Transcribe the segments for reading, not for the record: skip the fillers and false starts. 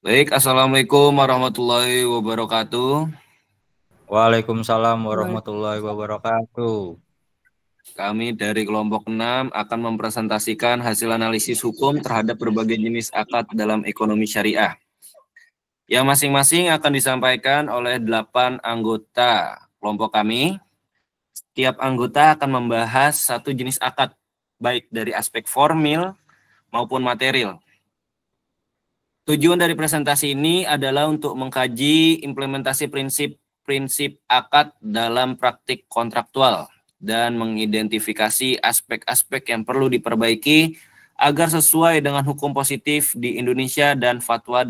Baik, Assalamualaikum warahmatullahi wabarakatuh. Waalaikumsalam warahmatullahi wabarakatuh. Kami dari kelompok 6 akan mempresentasikan hasil analisis hukum terhadap berbagai jenis akad dalam ekonomi syariah. Yang masing-masing akan disampaikan oleh 8 anggota kelompok kami. Setiap anggota akan membahas satu jenis akad, baik dari aspek formil maupun material. Tujuan dari presentasi ini adalah untuk mengkaji implementasi prinsip akad dalam praktik kontraktual dan mengidentifikasi aspek-aspek yang perlu diperbaiki agar sesuai dengan hukum positif di Indonesia dan fatwa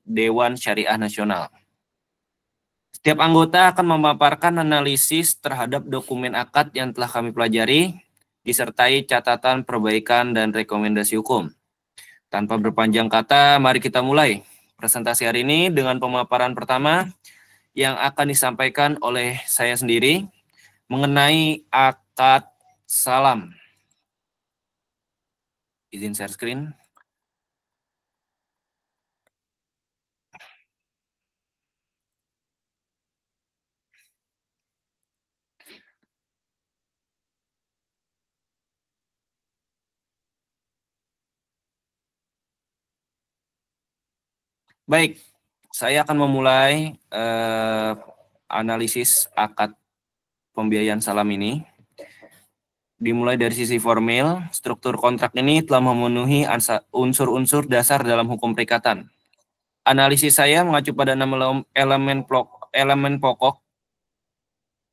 Dewan Syariah Nasional. Setiap anggota akan memaparkan analisis terhadap dokumen akad yang telah kami pelajari, disertai catatan perbaikan dan rekomendasi hukum. Tanpa berpanjang kata, mari kita mulai presentasi hari ini dengan pemaparan pertama yang akan disampaikan oleh saya sendiri mengenai akad salam. Izin share screen. Baik, saya akan memulai analisis akad pembiayaan salam ini. Dimulai dari sisi formil, struktur kontrak ini telah memenuhi unsur-unsur dasar dalam hukum perikatan. Analisis saya mengacu pada 6 elemen pokok,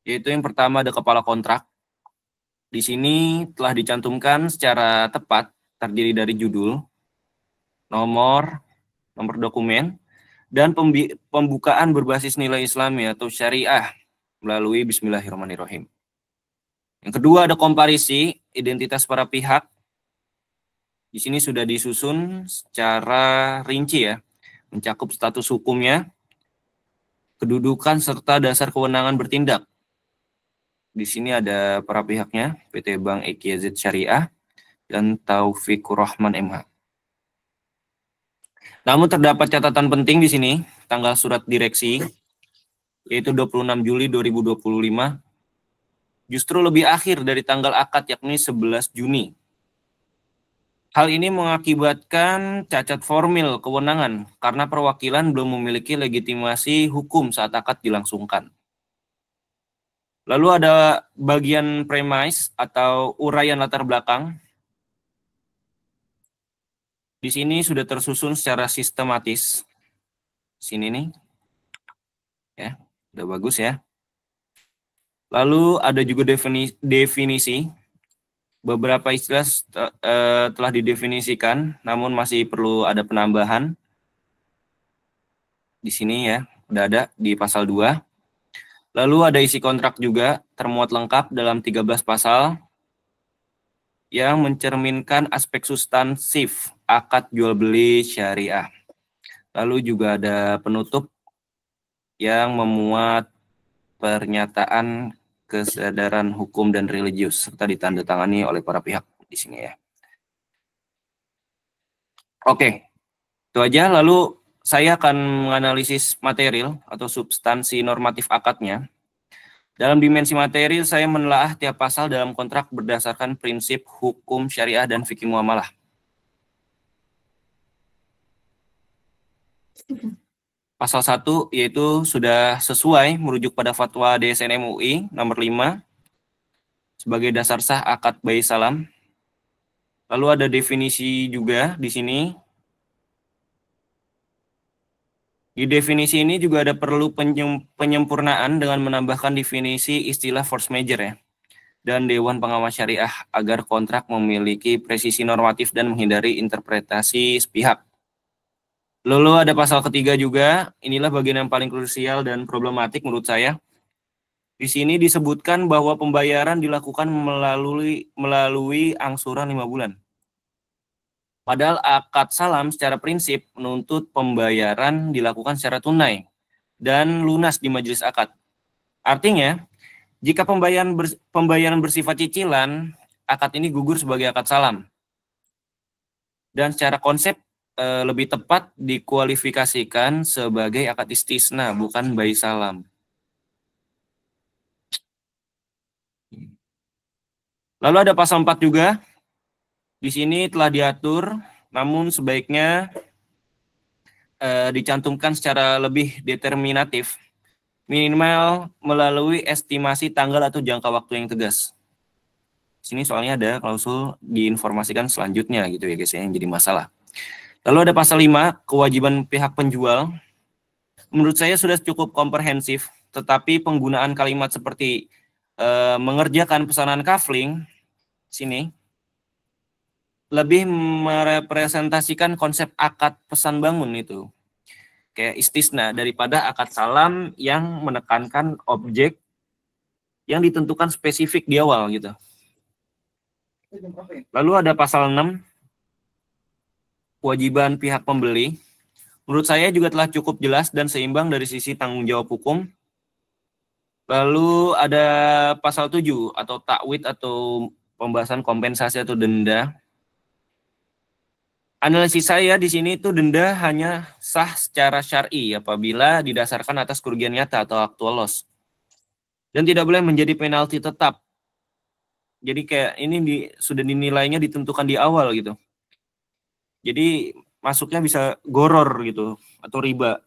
yaitu yang pertama ada kepala kontrak. Di sini telah dicantumkan secara tepat, terdiri dari judul, nomor dokumen, dan pembukaan berbasis nilai Islami atau syariah melalui Bismillahirrahmanirrahim. Yang kedua ada komparisi identitas para pihak. Di sini sudah disusun secara rinci ya, mencakup status hukumnya, kedudukan serta dasar kewenangan bertindak. Di sini ada para pihaknya, PT Bank EKZ Syariah dan Taufikur Rahman MH. Namun terdapat catatan penting di sini, tanggal surat direksi, yaitu 26 Juli 2025, justru lebih akhir dari tanggal akad, yakni 11 Juni. Hal ini mengakibatkan cacat formil kewenangan, karena perwakilan belum memiliki legitimasi hukum saat akad dilangsungkan. Lalu ada bagian premise atau uraian latar belakang. Di sini sudah tersusun secara sistematis. Sini nih. Ya, udah bagus ya. Lalu ada juga definisi. Beberapa istilah telah didefinisikan, namun masih perlu ada penambahan. Di sini ya, udah ada di pasal 2. Lalu ada isi kontrak juga, termuat lengkap dalam 13 pasal yang mencerminkan aspek substansif akad jual beli syariah. Lalu juga ada penutup yang memuat pernyataan kesadaran hukum dan religius serta ditandatangani oleh para pihak di sini ya. Oke, itu aja. Lalu saya akan menganalisis material atau substansi normatif akadnya. Dalam dimensi material, saya menelaah tiap pasal dalam kontrak berdasarkan prinsip hukum syariah dan fikih muamalah. Pasal 1 yaitu sudah sesuai merujuk pada fatwa DSN MUI nomor 5 sebagai dasar sah akad bayi salam. Lalu ada definisi juga di sini. Di definisi ini juga ada perlu penyempurnaan dengan menambahkan definisi istilah force majeure ya, dan Dewan Pengawas Syariah agar kontrak memiliki presisi normatif dan menghindari interpretasi sepihak. Lalu ada pasal ketiga juga, inilah bagian yang paling krusial dan problematik menurut saya. Di sini disebutkan bahwa pembayaran dilakukan melalui angsuran 5 bulan. Padahal akad salam secara prinsip menuntut pembayaran dilakukan secara tunai dan lunas di majelis akad. Artinya, jika pembayaran bersifat cicilan, akad ini gugur sebagai akad salam. Dan secara konsep, lebih tepat dikualifikasikan sebagai akad istisna, bukan bai salam. Lalu ada pasal 4 juga. Di sini telah diatur, namun sebaiknya dicantumkan secara lebih determinatif, minimal melalui estimasi tanggal atau jangka waktu yang tegas. Di sini soalnya ada klausul diinformasikan selanjutnya gitu ya guys ya, yang jadi masalah. Lalu ada pasal 5, kewajiban pihak penjual. Menurut saya sudah cukup komprehensif, tetapi penggunaan kalimat seperti mengerjakan pesanan kafling sini lebih merepresentasikan konsep akad pesan bangun itu. Kayak istisna daripada akad salam yang menekankan objek yang ditentukan spesifik di awal gitu. Lalu ada pasal 6, kewajiban pihak pembeli. Menurut saya juga telah cukup jelas dan seimbang dari sisi tanggung jawab hukum. Lalu ada pasal 7 atau takwid atau pembahasan kompensasi atau denda. Analisis saya di sini itu denda hanya sah secara syar'i apabila didasarkan atas kerugian nyata atau actual loss. Dan tidak boleh menjadi penalti tetap. Jadi kayak ini sudah dinilainya ditentukan di awal gitu. Jadi masuknya bisa goror gitu atau riba.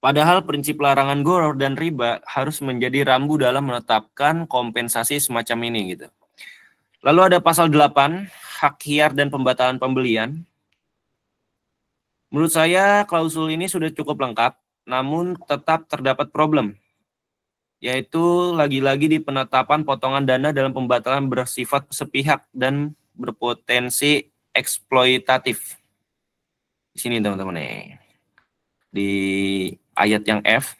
Padahal prinsip larangan goror dan riba harus menjadi rambu dalam menetapkan kompensasi semacam ini gitu. Lalu ada pasal 8, hak hiar dan pembatalan pembelian. Menurut saya klausul ini sudah cukup lengkap, namun tetap terdapat problem, yaitu lagi-lagi di penetapan potongan dana dalam pembatalan bersifat sepihak dan berpotensi eksploitatif. Di sini teman-teman nih, di ayat yang F.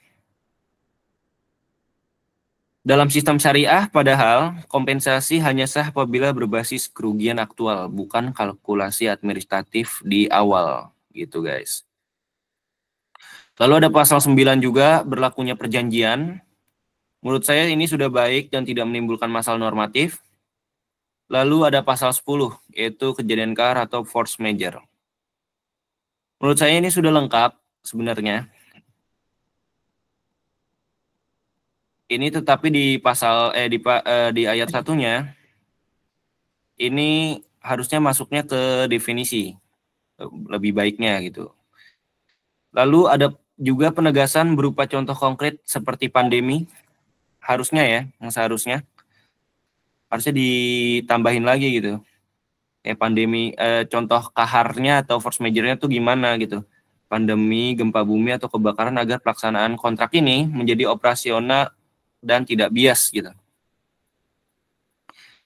Dalam sistem syariah, padahal kompensasi hanya sah apabila berbasis kerugian aktual, bukan kalkulasi administratif di awal, gitu guys. Lalu ada pasal 9 juga, berlakunya perjanjian. Menurut saya ini sudah baik dan tidak menimbulkan masalah normatif. Lalu ada pasal 10, yaitu kejadian kahar atau force majeure. Menurut saya ini sudah lengkap sebenarnya. Ini tetapi di pasal di ayat satunya ini harusnya masuknya ke definisi lebih baiknya gitu. Lalu ada juga penegasan berupa contoh konkret seperti pandemi, harusnya ya, yang seharusnya harusnya ditambahin lagi gitu. Kayak pandemi, contoh kaharnya atau force majeure-nya tuh gimana gitu. Pandemi, gempa bumi atau kebakaran agar pelaksanaan kontrak ini menjadi operasional dan tidak bias gitu.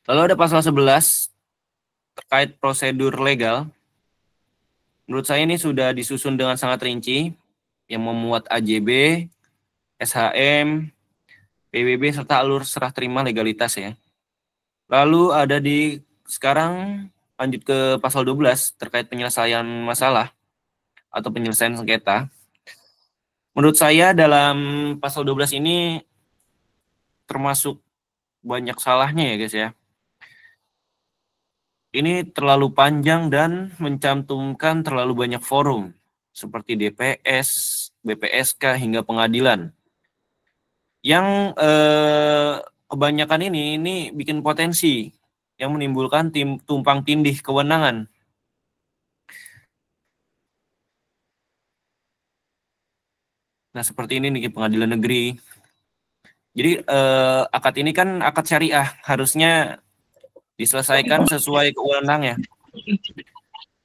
Lalu ada pasal 11 terkait prosedur legal. Menurut saya ini sudah disusun dengan sangat rinci yang memuat AJB, SHM, PBB serta alur serah terima legalitas ya. Lalu ada sekarang lanjut ke pasal 12 terkait penyelesaian masalah atau penyelesaian sengketa. Menurut saya dalam pasal 12 ini termasuk banyak salahnya ya guys ya. Ini terlalu panjang dan mencantumkan terlalu banyak forum seperti DPS, BPSK hingga pengadilan. Yang kebanyakan ini bikin potensi yang menimbulkan tumpang tindih kewenangan. Nah, seperti ini nih pengadilan negeri. Jadi akad ini kan akad syariah, harusnya diselesaikan sesuai kewenangannya.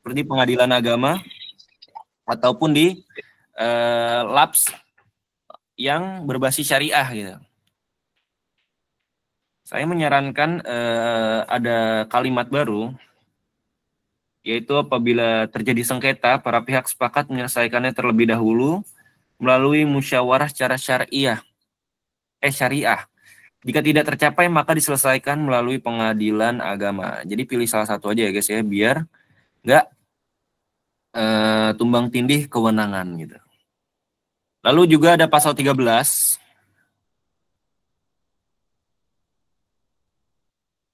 Seperti pengadilan agama ataupun di LAPS yang berbasis syariah gitu. Saya menyarankan ada kalimat baru, yaitu apabila terjadi sengketa, para pihak sepakat menyelesaikannya terlebih dahulu melalui musyawarah secara syariah. Jika tidak tercapai, maka diselesaikan melalui pengadilan agama. Jadi pilih salah satu aja ya guys ya, biar nggak tumbang tindih kewenangan gitu. Lalu juga ada pasal 13.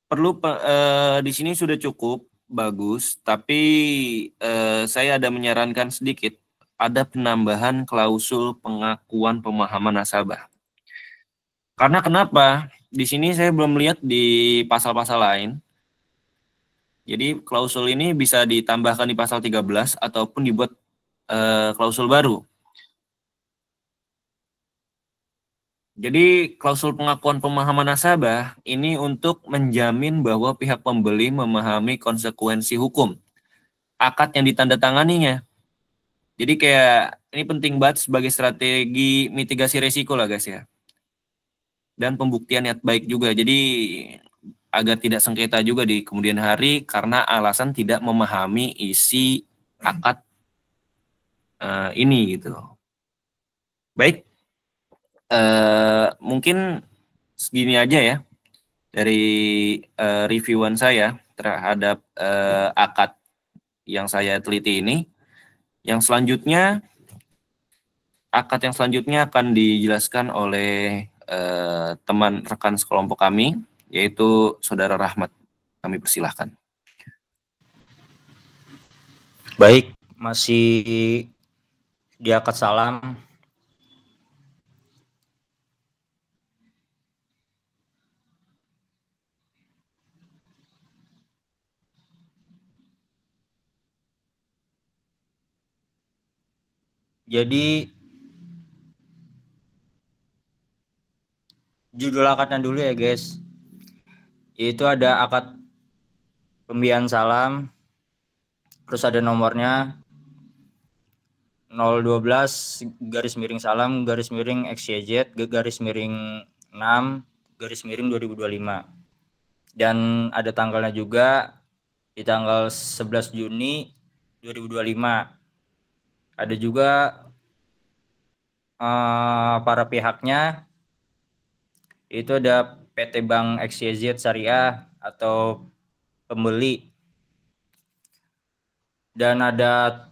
Perlu di sini sudah cukup bagus, tapi saya ada menyarankan sedikit, ada penambahan klausul pengakuan pemahaman nasabah. Karena kenapa? Di sini saya belum lihat di pasal-pasal lain. Jadi klausul ini bisa ditambahkan di pasal 13 ataupun dibuat klausul baru. Jadi klausul pengakuan pemahaman nasabah ini untuk menjamin bahwa pihak pembeli memahami konsekuensi hukum akad yang ditandatanganinya. Jadi kayak ini penting banget sebagai strategi mitigasi resiko lah guys ya. Dan pembuktian niat baik juga. Jadi agar tidak sengketa juga di kemudian hari karena alasan tidak memahami isi akad ini gitu. Baik, mungkin segini aja ya dari reviewan saya terhadap akad yang saya teliti ini. Yang selanjutnya, akad yang selanjutnya akan dijelaskan oleh teman rekan sekelompok kami, yaitu Saudara Rahmat. Kami persilahkan. Baik, masih di akad salam. Jadi judul akadnya dulu ya guys. Yaitu ada akad pembiayaan salam, terus ada nomornya 012 garis miring salam garis miring XYZ garis miring 6 garis miring 2025. Dan ada tanggalnya juga di tanggal 11 Juni 2025. Ada juga para pihaknya, itu ada PT Bank XYZ Syariah atau pembeli, dan ada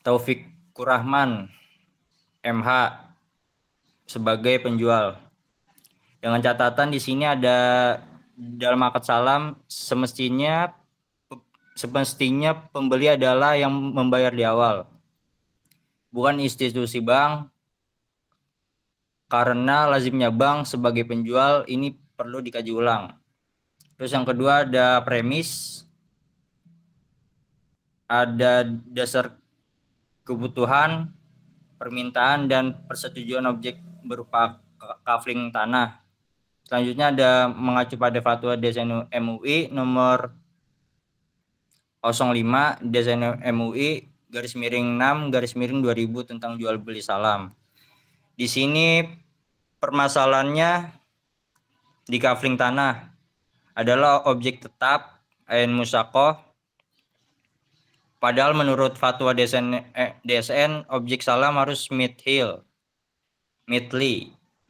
Taufik Kurahman MH sebagai penjual. Dengan catatan di sini ada dalam akad salam semestinya pembeli adalah yang membayar di awal, bukan institusi bank, karena lazimnya bank sebagai penjual ini perlu dikaji ulang. Terus yang kedua ada premis, ada dasar kebutuhan, permintaan, dan persetujuan objek berupa kafling tanah. Selanjutnya ada mengacu pada fatwa DSN MUI nomor 05 DSN MUI garis miring 6 garis miring 2000 tentang jual beli salam. Di sini permasalahannya di kafling tanah adalah objek tetap ain musakoh, padahal menurut fatwa DSN objek salam harus mitli,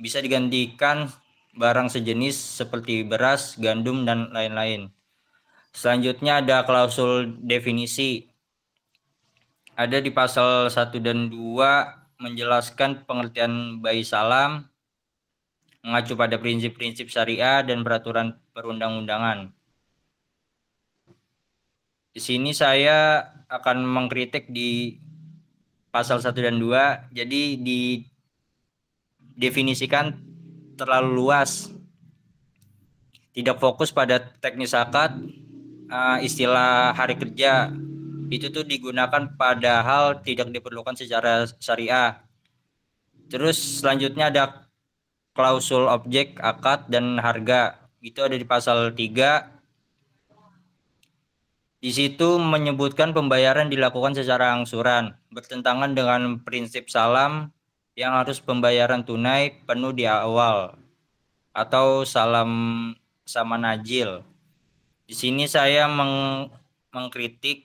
bisa digantikan barang sejenis seperti beras, gandum, dan lain-lain. Selanjutnya ada klausul definisi. Ada di pasal 1 dan 2 menjelaskan pengertian bayi salam, mengacu pada prinsip-prinsip syariah dan peraturan perundang-undangan. Di sini saya akan mengkritik di pasal 1 dan 2, jadi didefinisikan terlalu luas, tidak fokus pada teknis akad. Istilah hari kerja itu tuh digunakan padahal tidak diperlukan secara syariah. Terus selanjutnya ada klausul objek, akad, dan harga, itu ada di pasal 3. Di situ menyebutkan pembayaran dilakukan secara angsuran, bertentangan dengan prinsip salam yang harus pembayaran tunai penuh di awal atau salam sama najil. Di sini saya mengkritik.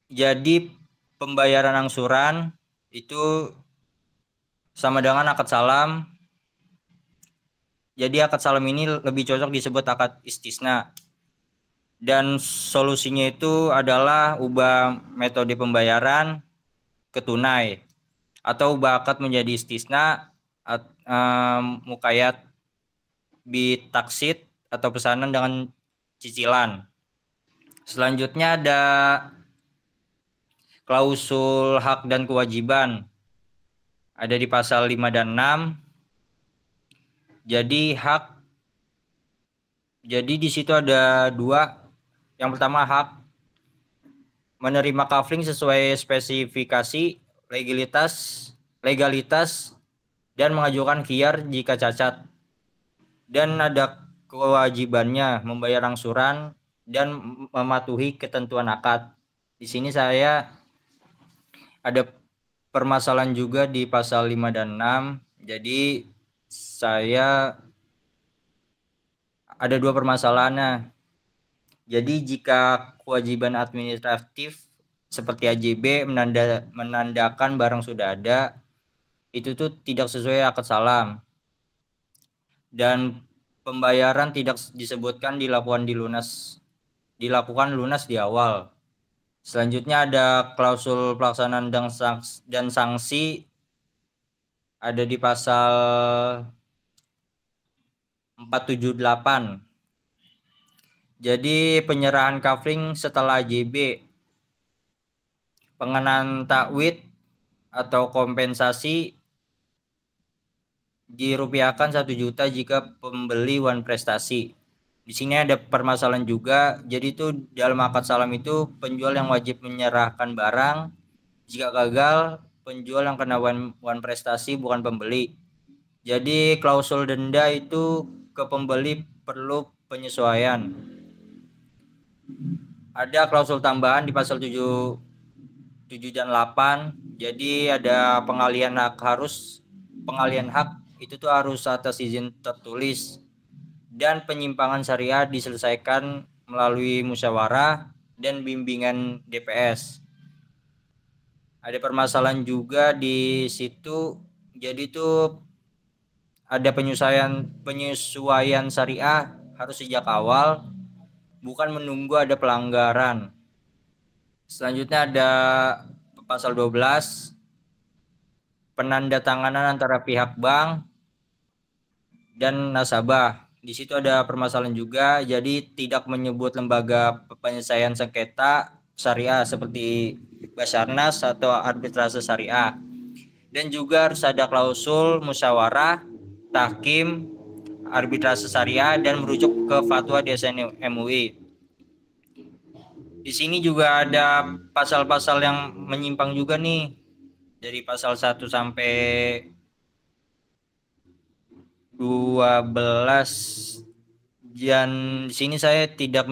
Jadi pembayaran angsuran itu sama dengan akad salam. Jadi akad salam ini lebih cocok disebut akad istisna. Dan solusinya itu adalah ubah metode pembayaran ke tunai, atau ubah akad menjadi istisna, mukayat bitaksid, atau pesanan dengan cicilan. Selanjutnya ada klausul hak dan kewajiban. Ada di pasal 5 dan 6. Jadi di situ ada dua. Yang pertama hak menerima kafling sesuai spesifikasi, legalitas dan mengajukan khiar jika cacat. Dan ada kewajibannya membayar angsuran dan mematuhi ketentuan akad. Di sini saya ada permasalahan juga di pasal 5 dan 6. Jadi saya ada dua permasalahannya. Jadi jika kewajiban administratif seperti AJB menandakan barang sudah ada, itu tuh tidak sesuai akad salam. Dan pembayaran tidak disebutkan dilakukan lunas di awal. Selanjutnya ada klausul pelaksanaan dan sanksi ada di pasal 478. Jadi penyerahan kafling setelah AJB, pengenaan takwid atau kompensasi dirupiahkan 1 juta jika pembeli wan prestasi. Di sini ada permasalahan juga. Jadi itu dalam akad salam itu penjual yang wajib menyerahkan barang. Jika gagal, penjual yang kena wan prestasi bukan pembeli. Jadi klausul denda itu ke pembeli perlu penyesuaian. Ada klausul tambahan di pasal 7 dan 8. Jadi ada pengalihan hak itu tuh harus atas izin tertulis, dan penyimpangan syariah diselesaikan melalui musyawarah dan bimbingan DPS. Ada permasalahan juga di situ. Jadi itu ada penyesuaian syariah harus sejak awal, bukan menunggu ada pelanggaran. Selanjutnya ada pasal 12, penandatanganan antara pihak bank dan nasabah. Di situ ada permasalahan juga, jadi tidak menyebut lembaga penyelesaian sengketa syariah seperti Basarnas atau arbitrase syariah. Dan juga harus ada klausul musyawarah, tahkim, arbitrase syariah dan merujuk ke fatwa DSN MUI. Di sini juga ada pasal-pasal yang menyimpang juga nih, dari pasal 1 sampai 12. Dan di sini saya tidak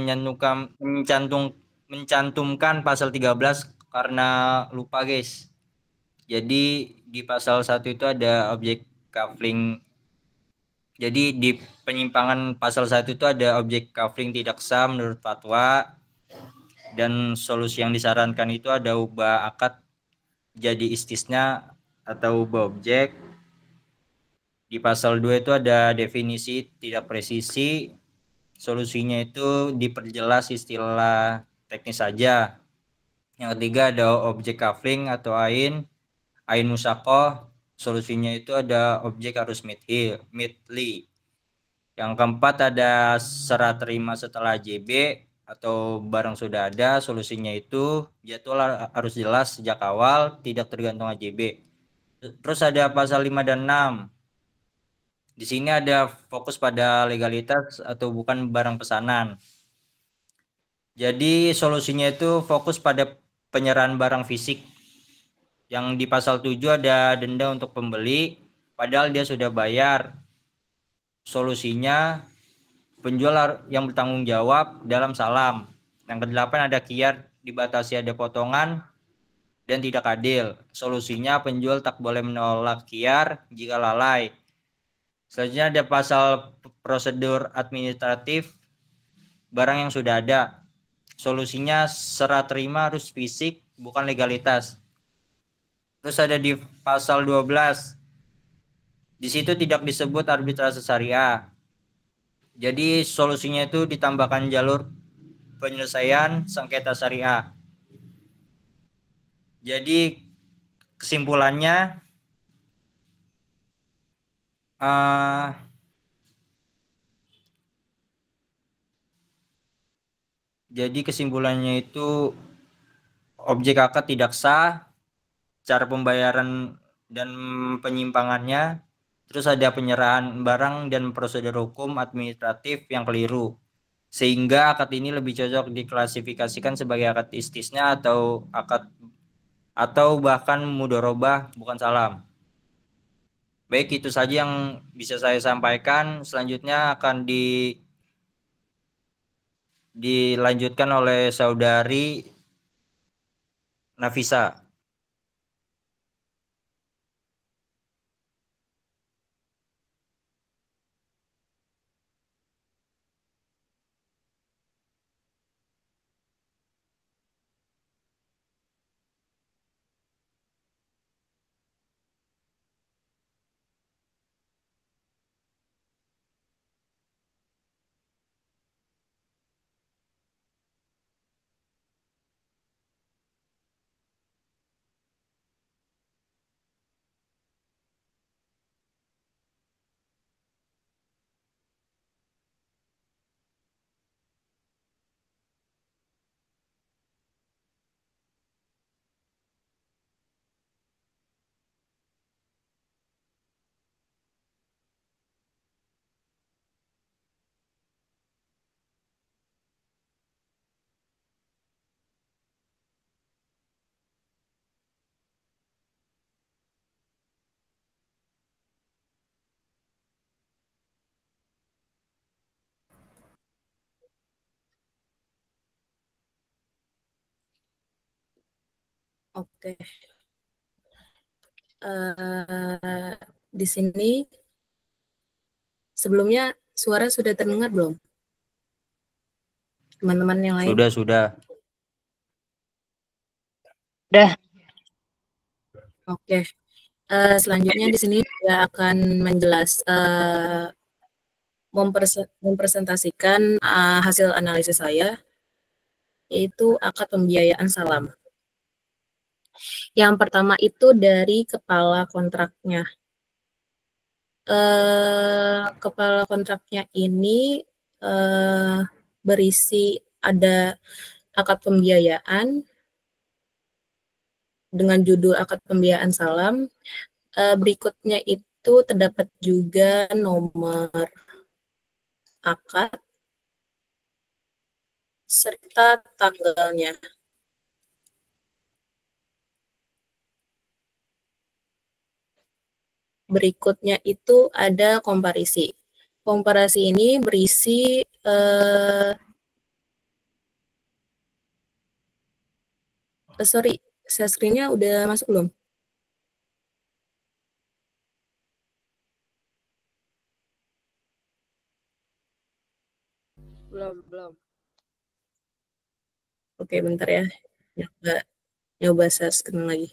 mencantumkan pasal 13 karena lupa, guys. Jadi di pasal 1 itu ada objek kafling. Jadi di penyimpangan pasal 1 itu ada objek kafling tidak sah menurut fatwa, dan solusi yang disarankan itu ada ubah akad jadi istisna atau ubah objek. Di pasal 2 itu ada definisi tidak presisi. Solusinya itu diperjelas istilah teknis saja. Yang ketiga ada objek kafling atau ain musakoh. Solusinya itu ada objek harus mitli. Yang keempat ada serah terima setelah JB atau barang sudah ada. Solusinya itu jadwal harus jelas sejak awal, tidak tergantung AJB. Terus ada pasal 5 dan 6. Di sini ada fokus pada legalitas atau bukan barang pesanan. Jadi solusinya itu fokus pada penyerahan barang fisik. Yang di pasal 7 ada denda untuk pembeli padahal dia sudah bayar. Solusinya penjual yang bertanggung jawab dalam salam. Yang ke-8 ada khiar dibatasi ada potongan dan tidak adil. Solusinya penjual tak boleh menolak khiar jika lalai. Selanjutnya ada pasal prosedur administratif barang yang sudah ada. Solusinya serah terima harus fisik bukan legalitas. Terus ada di pasal 12. Di situ tidak disebut arbitrase syariah. Jadi solusinya itu ditambahkan jalur penyelesaian sengketa syariah. Jadi kesimpulannya Jadi kesimpulannya itu objek akad tidak sah, cara pembayaran dan penyimpangannya, terus ada penyerahan barang dan prosedur hukum administratif yang keliru. Sehingga akad ini lebih cocok diklasifikasikan sebagai akad istisna atau bahkan mudorobah bukan salam. Baik, itu saja yang bisa saya sampaikan. Selanjutnya akan dilanjutkan oleh saudari Nafisa. Oke. Di sini sebelumnya suara sudah terdengar belum? Teman-teman yang lain? Sudah. Sudah. Oke. Selanjutnya di sini saya akan mempresentasikan hasil analisis saya, yaitu akad pembiayaan salam. Yang pertama itu dari kepala kontraknya. Kepala kontraknya ini berisi ada akad pembiayaan dengan judul akad pembiayaan salam. Berikutnya itu terdapat juga nomor akad serta tanggalnya. Berikutnya itu ada komparisi. Komparasi ini berisi sorry, share screen-nya udah masuk belum? Belum. Oke, bentar ya. Nyoba share screen lagi.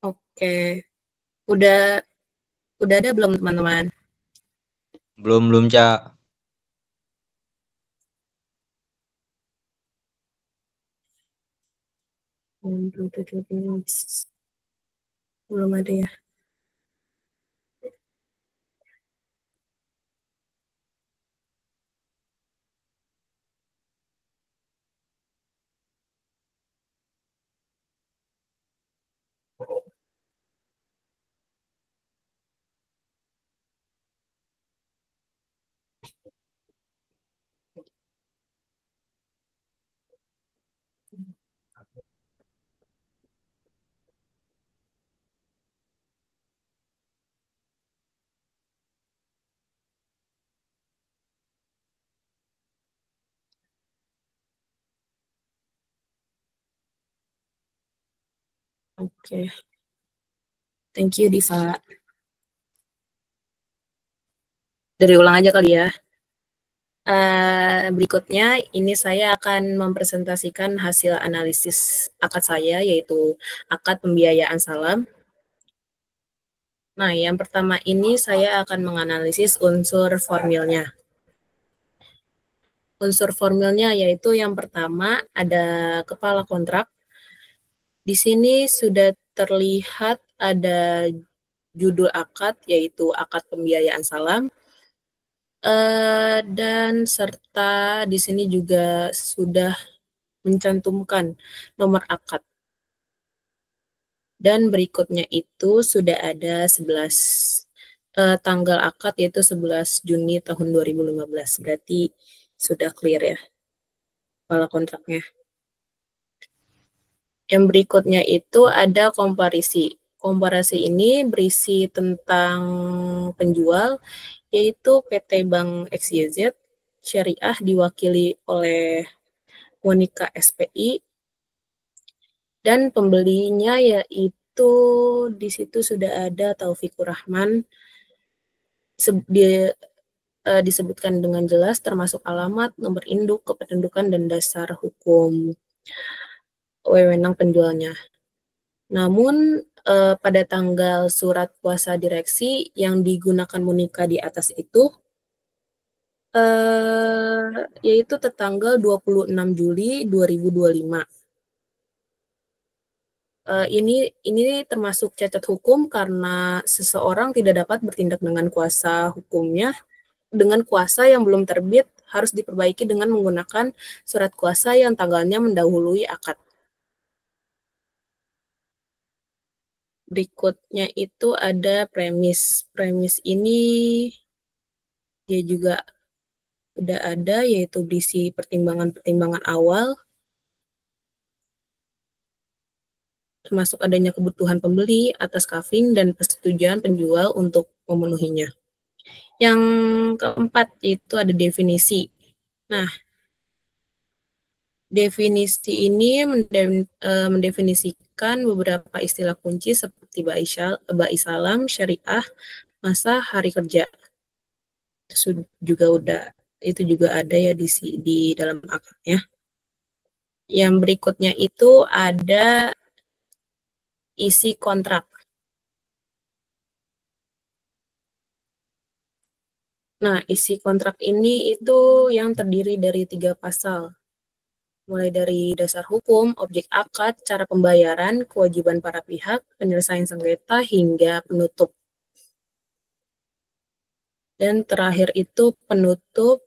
Oke. Udah ada belum teman-teman? Belum, Cak. Belum ada ya. Oke. Thank you, Diva. Dari ulang aja kali ya. Berikutnya ini saya akan mempresentasikan hasil analisis akad saya, yaitu akad pembiayaan salam. Nah, yang pertama ini saya akan menganalisis unsur formilnya. Unsur formilnya yaitu yang pertama ada kepala kontrak. Di sini sudah terlihat ada judul akad yaitu akad pembiayaan salam. Dan serta di sini juga sudah mencantumkan nomor akad. Dan berikutnya itu sudah ada 11 tanggal akad yaitu 11 Juni tahun 2015. Berarti sudah clear ya kepala kontraknya. Yang berikutnya itu ada komparisi. Komparasi ini berisi tentang penjual, yaitu PT Bank XYZ, Syariah diwakili oleh Monika SPI, dan pembelinya yaitu di situ sudah ada Taufikur Rahman, disebutkan dengan jelas termasuk alamat, nomor induk, kependudukan, dan dasar hukum wewenang penjualnya. Namun pada tanggal surat kuasa direksi yang digunakan Monika di atas itu yaitu tertanggal 26 Juli 2025. Ini termasuk cacat hukum karena seseorang tidak dapat bertindak dengan kuasa hukumnya dengan kuasa yang belum terbit harus diperbaiki dengan menggunakan surat kuasa yang tanggalnya mendahului akad. Berikutnya itu ada premis. Premis ini dia juga udah ada, yaitu berisi pertimbangan-pertimbangan awal, termasuk adanya kebutuhan pembeli atas kafing dan persetujuan penjual untuk memenuhinya. Yang keempat itu ada definisi. Nah, definisi ini mendefinisikan beberapa istilah kunci seperti ba'i salam, syariah, masa, hari kerja. Itu juga ada ya di dalam akadnya. Yang berikutnya itu ada isi kontrak. Nah, isi kontrak ini itu yang terdiri dari 3 pasal. Mulai dari dasar hukum, objek akad, cara pembayaran, kewajiban para pihak, penyelesaian sengketa, hingga penutup. Dan terakhir itu penutup.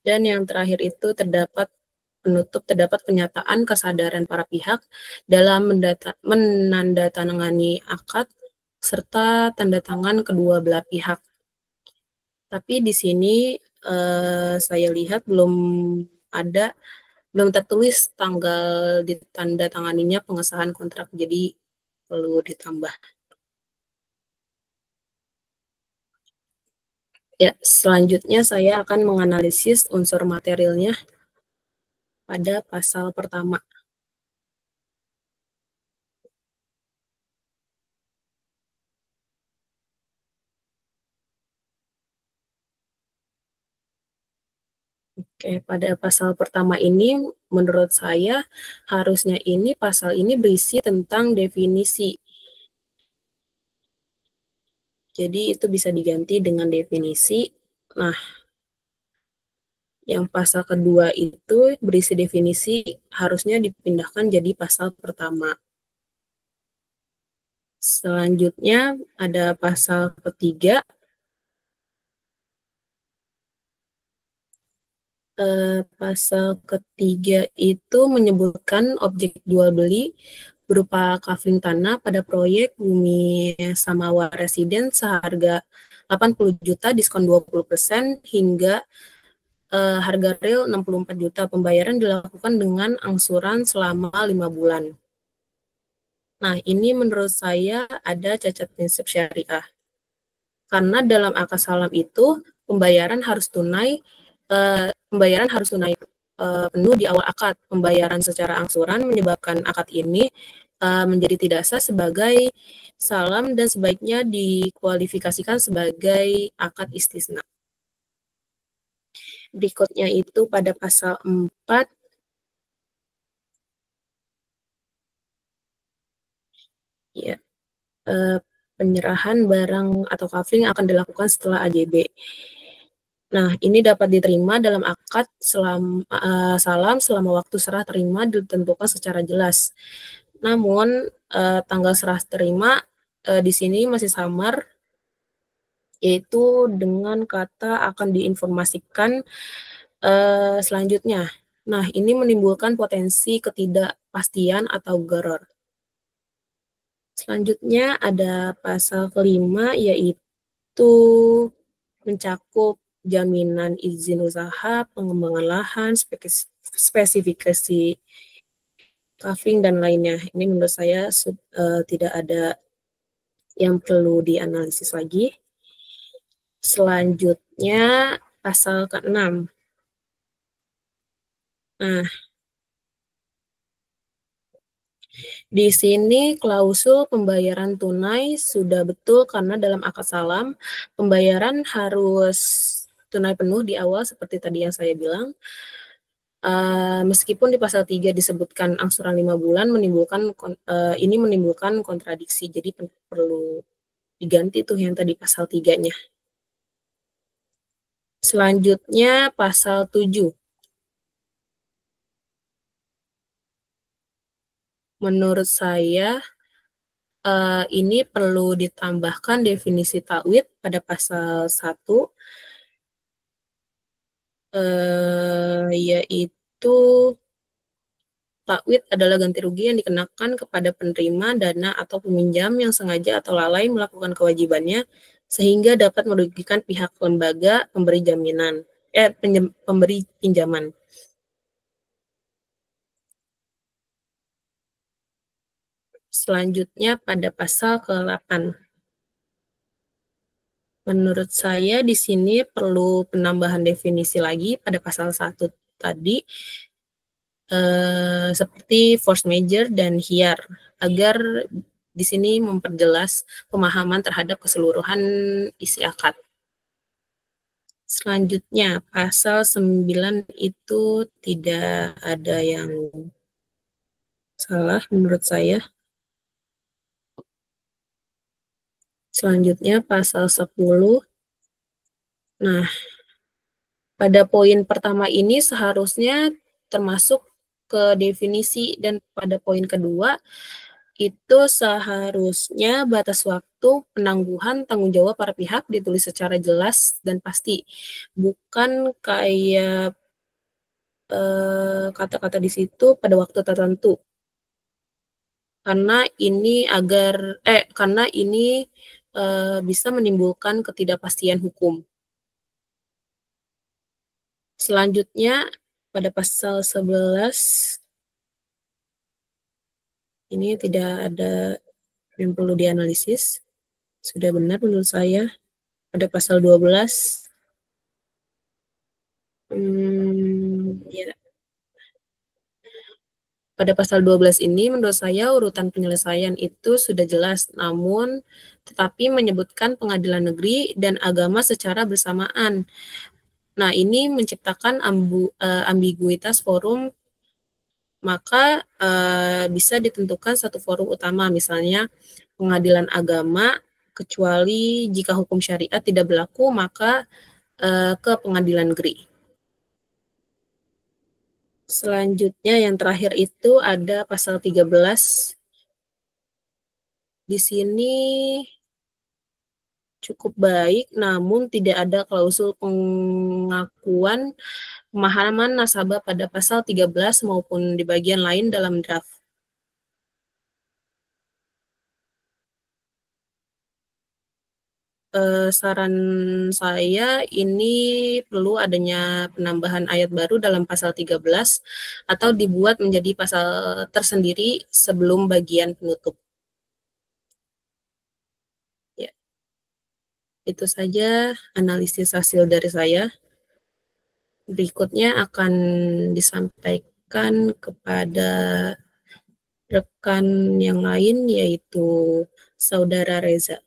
Dan yang terakhir itu terdapat pernyataan kesadaran para pihak dalam menandatangani akad serta tanda tangan kedua belah pihak. Tapi di sini saya lihat belum tertulis tanggal ditandatanganinya pengesahan kontrak, jadi perlu ditambah. Ya, selanjutnya saya akan menganalisis unsur materialnya pada pasal pertama. Oke, pada pasal pertama ini menurut saya harusnya pasal ini berisi tentang definisi. Jadi itu bisa diganti dengan definisi. Nah, yang pasal kedua itu berisi definisi harusnya dipindahkan jadi pasal pertama. Selanjutnya ada pasal ketiga. Pasal ketiga itu menyebutkan objek jual beli berupa kafling tanah pada proyek Bumi Samawa Residen seharga 80 juta diskon 20% hingga harga real 64 juta. Pembayaran dilakukan dengan angsuran selama 5 bulan. Nah, ini menurut saya ada cacat prinsip syariah. Karena dalam akad salam itu pembayaran harus tunai penuh di awal akad. Pembayaran secara angsuran menyebabkan akad ini menjadi tidak sah sebagai salam dan sebaiknya dikualifikasikan sebagai akad istisna. Berikutnya itu pada pasal 4. Ya, Penyerahan barang atau kafling akan dilakukan setelah AJB. Nah, ini dapat diterima dalam akad salam selama waktu serah terima ditentukan secara jelas. Namun, tanggal serah terima di sini masih samar, yaitu dengan kata akan diinformasikan selanjutnya. Nah, ini menimbulkan potensi ketidakpastian atau gharar. Selanjutnya ada pasal kelima, yaitu mencakup jaminan izin usaha, pengembangan lahan, spesifikasi kafling, dan lainnya. Ini menurut saya tidak ada yang perlu dianalisis lagi. Selanjutnya pasal ke-6. Nah, di sini klausul pembayaran tunai sudah betul karena dalam akad salam pembayaran harus tunai penuh di awal seperti tadi yang saya bilang. Meskipun di pasal 3 disebutkan angsuran 5 bulan ini menimbulkan kontradiksi, jadi perlu diganti tuh yang tadi pasal 3-nya. Selanjutnya pasal 7. Menurut saya ini perlu ditambahkan definisi takwid pada pasal 1, yaitu takwid adalah ganti rugi yang dikenakan kepada penerima dana atau peminjam yang sengaja atau lalai melakukan kewajibannya sehingga dapat merugikan pihak lembaga pemberi pinjaman. Selanjutnya pada pasal ke-8. Menurut saya di sini perlu penambahan definisi lagi pada pasal 1 tadi, seperti force majeure dan hiar, agar di sini memperjelas pemahaman terhadap keseluruhan isi akad. Selanjutnya, pasal 9 itu tidak ada yang salah menurut saya. Selanjutnya, pasal 10. Nah, pada poin pertama ini seharusnya termasuk ke definisi, dan pada poin kedua itu seharusnya batas waktu penangguhan tanggung jawab para pihak ditulis secara jelas dan pasti, bukan kayak kata-kata di situ pada waktu tertentu. Karena ini bisa menimbulkan ketidakpastian hukum. Selanjutnya pada pasal 11 ini tidak ada yang perlu dianalisis. Sudah benar menurut saya. Pada pasal 12 ya. Pada pasal 12 ini menurut saya urutan penyelesaian itu sudah jelas, namun tetapi menyebutkan pengadilan negeri dan agama secara bersamaan. Nah, ini menciptakan ambiguitas forum, maka bisa ditentukan satu forum utama, misalnya pengadilan agama, kecuali jika hukum syariat tidak berlaku, maka ke pengadilan negeri. Selanjutnya yang terakhir itu ada pasal 13. Di sini cukup baik, namun tidak ada klausul pengakuan pemahaman nasabah pada pasal 13 maupun di bagian lain dalam draft. Saran saya ini perlu adanya penambahan ayat baru dalam pasal 13 atau dibuat menjadi pasal tersendiri sebelum bagian penutup. Ya. Itu saja analisis hasil dari saya. Berikutnya akan disampaikan kepada rekan yang lain, yaitu Saudara Reza.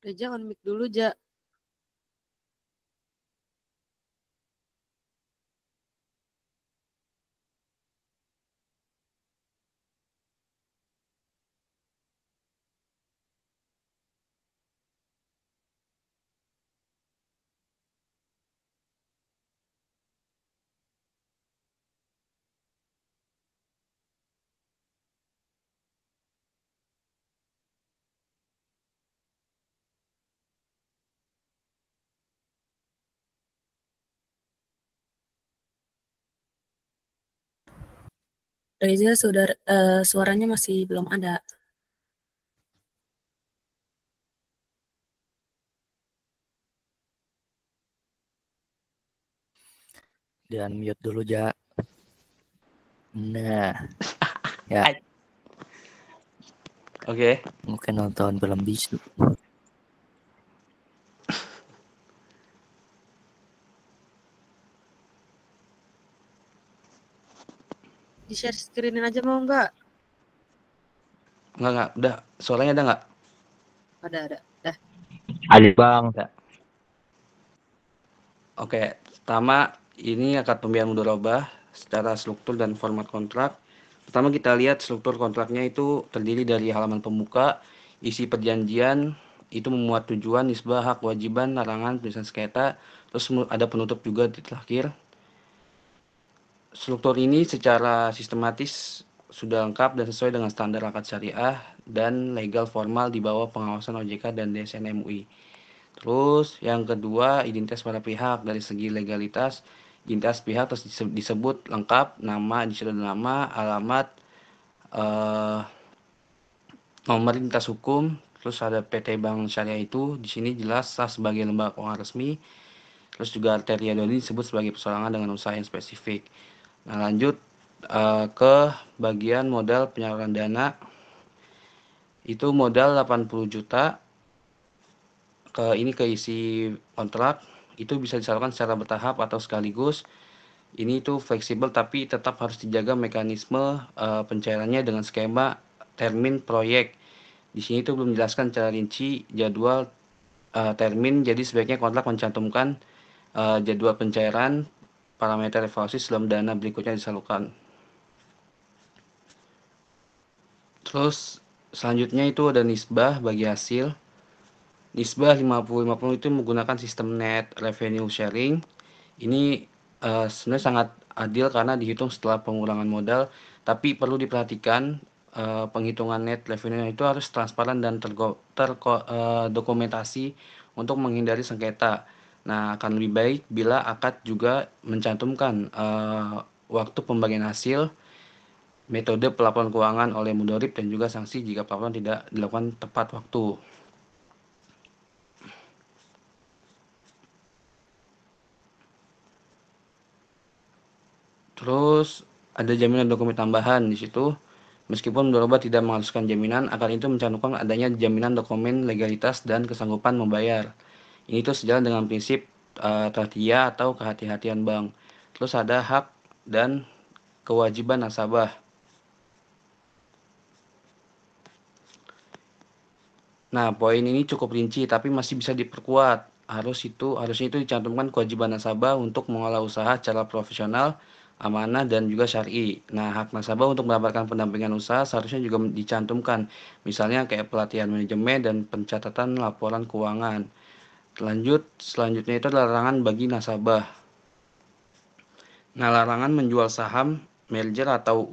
Reja on mic dulu, Ja. Reza, suaranya masih belum ada. Dan mute dulu, Ja. Nah, ya. Oke. Mungkin nonton film bisu. Di-share screen-in aja mau nggak? Enggak. Udah, suaranya ada nggak? Ada. Dah. Ada Bang. Oke, pertama ini akad pembiayaan mudharabah secara struktur dan format kontrak. Pertama kita lihat struktur kontraknya itu terdiri dari halaman pembuka, isi perjanjian, itu memuat tujuan, nisbah, hak, kewajiban, larangan, penyelesaian sengketa, terus ada penutup juga di terakhir. Struktur ini secara sistematis sudah lengkap dan sesuai dengan standar akad syariah dan legal formal di bawah pengawasan OJK dan DSN MUI. Terus yang kedua, identitas para pihak. Dari segi legalitas, identitas pihak terus disebut lengkap, nama, disitu ada nama, alamat, nomor identitas hukum, terus ada PT Bank Syariah itu di sini jelas sah sebagai lembaga keuangan resmi. Terus juga arteria doni disebut sebagai persoalangan dengan usaha yang spesifik. Nah, lanjut ke bagian modal penyaluran dana. Itu modal 80 juta ke isi kontrak, itu bisa disalurkan secara bertahap atau sekaligus. Ini itu fleksibel tapi tetap harus dijaga mekanisme pencairannya dengan skema termin proyek. Di sini itu belum dijelaskan secara rinci jadwal termin, jadi sebaiknya kontrak mencantumkan jadwal pencairan, parameter evaluasi sebelum dana berikutnya disalurkan. Terus selanjutnya itu ada nisbah bagi hasil. Nisbah 50-50 itu menggunakan sistem net revenue sharing. Ini sebenarnya sangat adil karena dihitung setelah pengurangan modal, tapi perlu diperhatikan penghitungan net revenue itu harus transparan dan terdokumentasi untuk menghindari sengketa. Nah, akan lebih baik bila akad juga mencantumkan waktu pembagian hasil, metode pelaporan keuangan oleh mudharib, dan juga sanksi jika pelaporan tidak dilakukan tepat waktu. Terus ada jaminan dokumen tambahan di situ. Meskipun mudharabah tidak mengharuskan jaminan, akan itu mencantumkan adanya jaminan dokumen legalitas dan kesanggupan membayar. Ini tuh sejalan dengan prinsip tahtiyah atau kehati-hatian bank. Terus ada hak dan kewajiban nasabah. Nah, poin ini cukup rinci tapi masih bisa diperkuat. Harusnya itu dicantumkan kewajiban nasabah untuk mengelola usaha secara profesional, amanah, dan juga syar'i. Nah, hak nasabah untuk mendapatkan pendampingan usaha seharusnya juga dicantumkan. Misalnya kayak pelatihan manajemen dan pencatatan laporan keuangan. Selanjutnya itu adalah larangan bagi nasabah. Nah, larangan menjual saham, merger atau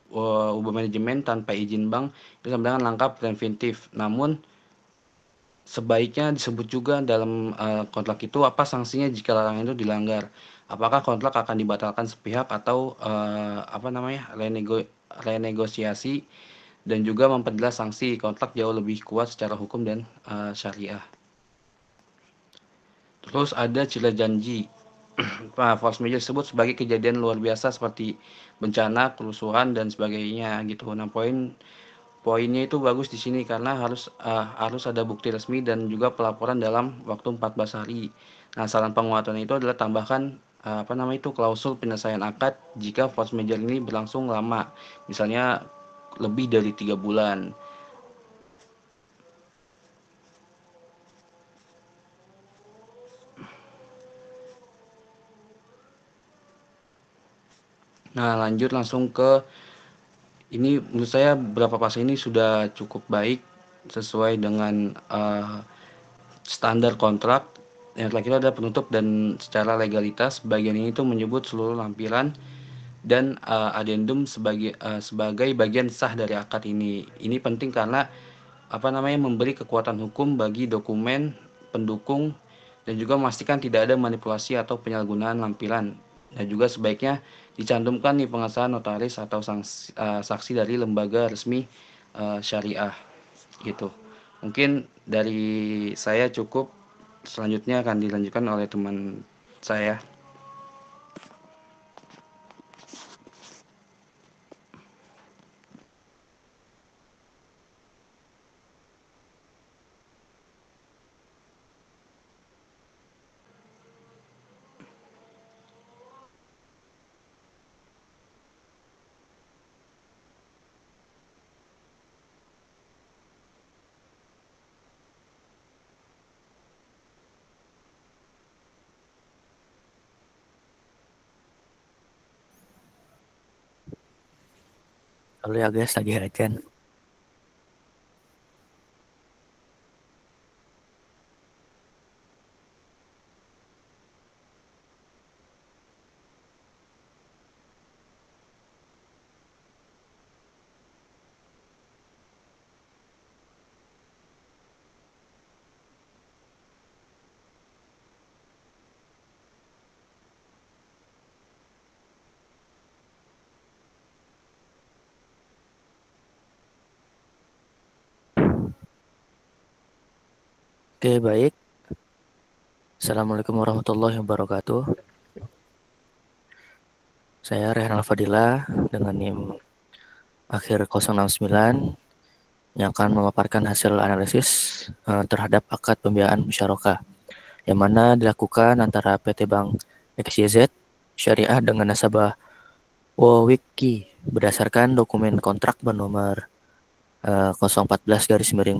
ubah manajemen tanpa izin bank itu sebenarnya langkah preventif. Namun sebaiknya disebut juga dalam kontrak itu apa sanksinya jika larangan itu dilanggar. Apakah kontrak akan dibatalkan sepihak atau renegosiasi, dan juga memperjelas sanksi kontrak jauh lebih kuat secara hukum dan syariah. Terus ada cila janji. Force majeure disebut sebagai kejadian luar biasa seperti bencana, kerusuhan, dan sebagainya gitu. Nah, poinnya itu bagus di sini karena harus ada bukti resmi dan juga pelaporan dalam waktu 14 hari. Nah, saran penguatan itu adalah tambahkan klausul penyelesaian akad jika force majeure ini berlangsung lama, misalnya lebih dari 3 bulan. Nah, lanjut langsung ke ini, menurut saya beberapa pasal ini sudah cukup baik sesuai dengan standar kontrak. Yang terakhir ada penutup dan secara legalitas. Bagian ini tuh menyebut seluruh lampiran dan adendum sebagai bagian sah dari akad ini. Ini penting karena memberi kekuatan hukum bagi dokumen pendukung dan juga memastikan tidak ada manipulasi atau penyalahgunaan lampiran. Dan juga sebaiknya dicantumkan di pengesahan notaris atau saksi dari lembaga resmi syariah gitu. Mungkin dari saya cukup, selanjutnya akan dilanjutkan oleh teman saya. Lalu ya guys, lagi ajan. Oke, baik. Assalamualaikum warahmatullahi wabarakatuh. Saya Rehan Al-Fadila dengan NIM akhir 069 yang akan memaparkan hasil analisis terhadap akad pembiayaan musyarakah yang mana dilakukan antara PT Bank XYZ Syariah dengan nasabah Wowiki berdasarkan dokumen kontrak bernomor 014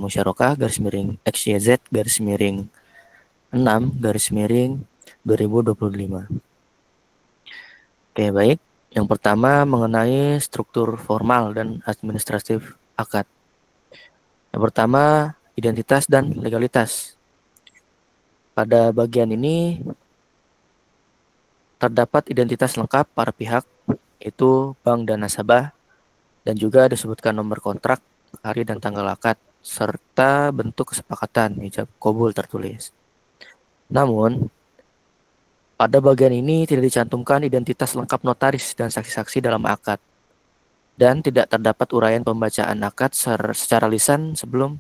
musyarakah XYZ 6 2025. Oke, baik. Yang pertama mengenai struktur formal dan administratif akad. Yang pertama, identitas dan legalitas. Pada bagian ini terdapat identitas lengkap para pihak, yaitu bank dan nasabah, dan juga disebutkan nomor kontrak, hari dan tanggal akad, serta bentuk kesepakatan ijab kabul tertulis. Namun, pada bagian ini tidak dicantumkan identitas lengkap notaris dan saksi-saksi dalam akad, dan tidak terdapat uraian pembacaan akad secara lisan sebelum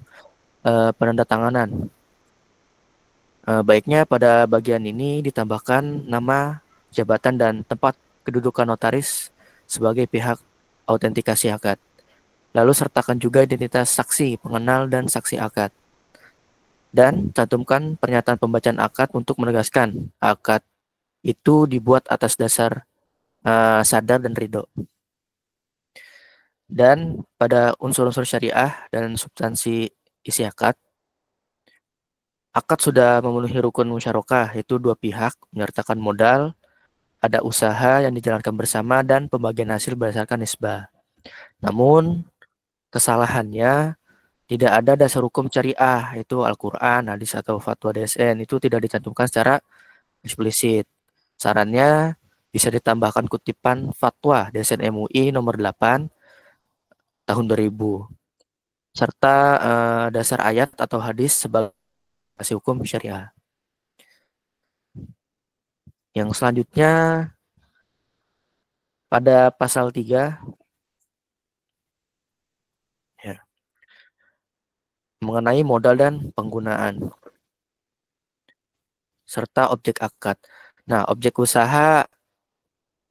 penandatanganan. Baiknya pada bagian ini ditambahkan nama, jabatan, dan tempat kedudukan notaris sebagai pihak autentikasi akad. Lalu sertakan juga identitas saksi, pengenal, dan saksi akad. Dan cantumkan pernyataan pembacaan akad untuk menegaskan akad itu dibuat atas dasar sadar dan ridho. Dan pada unsur-unsur syariah dan substansi isi akad sudah memenuhi rukun musyarakah, yaitu dua pihak menyertakan modal, ada usaha yang dijalankan bersama, dan pembagian hasil berdasarkan nisbah. Namun, kesalahannya tidak ada dasar hukum syariah, yaitu Al-Quran, hadis atau fatwa DSN, itu tidak dicantumkan secara eksplisit. Sarannya bisa ditambahkan kutipan fatwa DSN MUI nomor 8 tahun 2000, serta dasar ayat atau hadis sebagai hukum syariah. Yang selanjutnya pada pasal 3 ya, mengenai modal dan penggunaan serta objek akad. Nah, objek usaha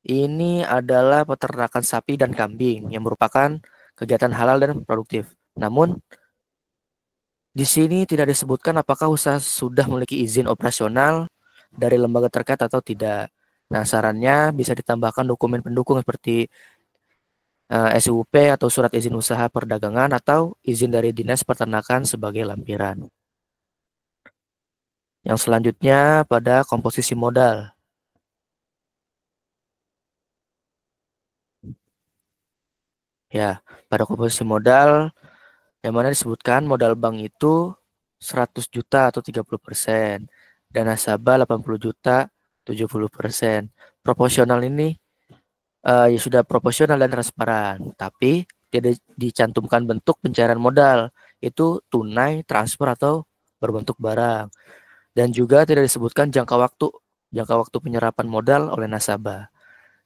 ini adalah peternakan sapi dan kambing yang merupakan kegiatan halal dan produktif. Namun di sini tidak disebutkan apakah usaha sudah memiliki izin operasional dari lembaga terkait atau tidak. Nah, sarannya bisa ditambahkan dokumen pendukung seperti SUP atau surat izin usaha perdagangan atau izin dari dinas peternakan sebagai lampiran. Yang selanjutnya pada komposisi modal. Ya, pada komposisi modal yang mana disebutkan modal bank itu 100 juta atau 30%, dan nasabah 80 juta 70%. Proporsional ini ya sudah proporsional dan transparan, tapi tidak dicantumkan bentuk pencairan modal, itu tunai, transfer atau berbentuk barang. Dan juga tidak disebutkan jangka waktu penyerapan modal oleh nasabah.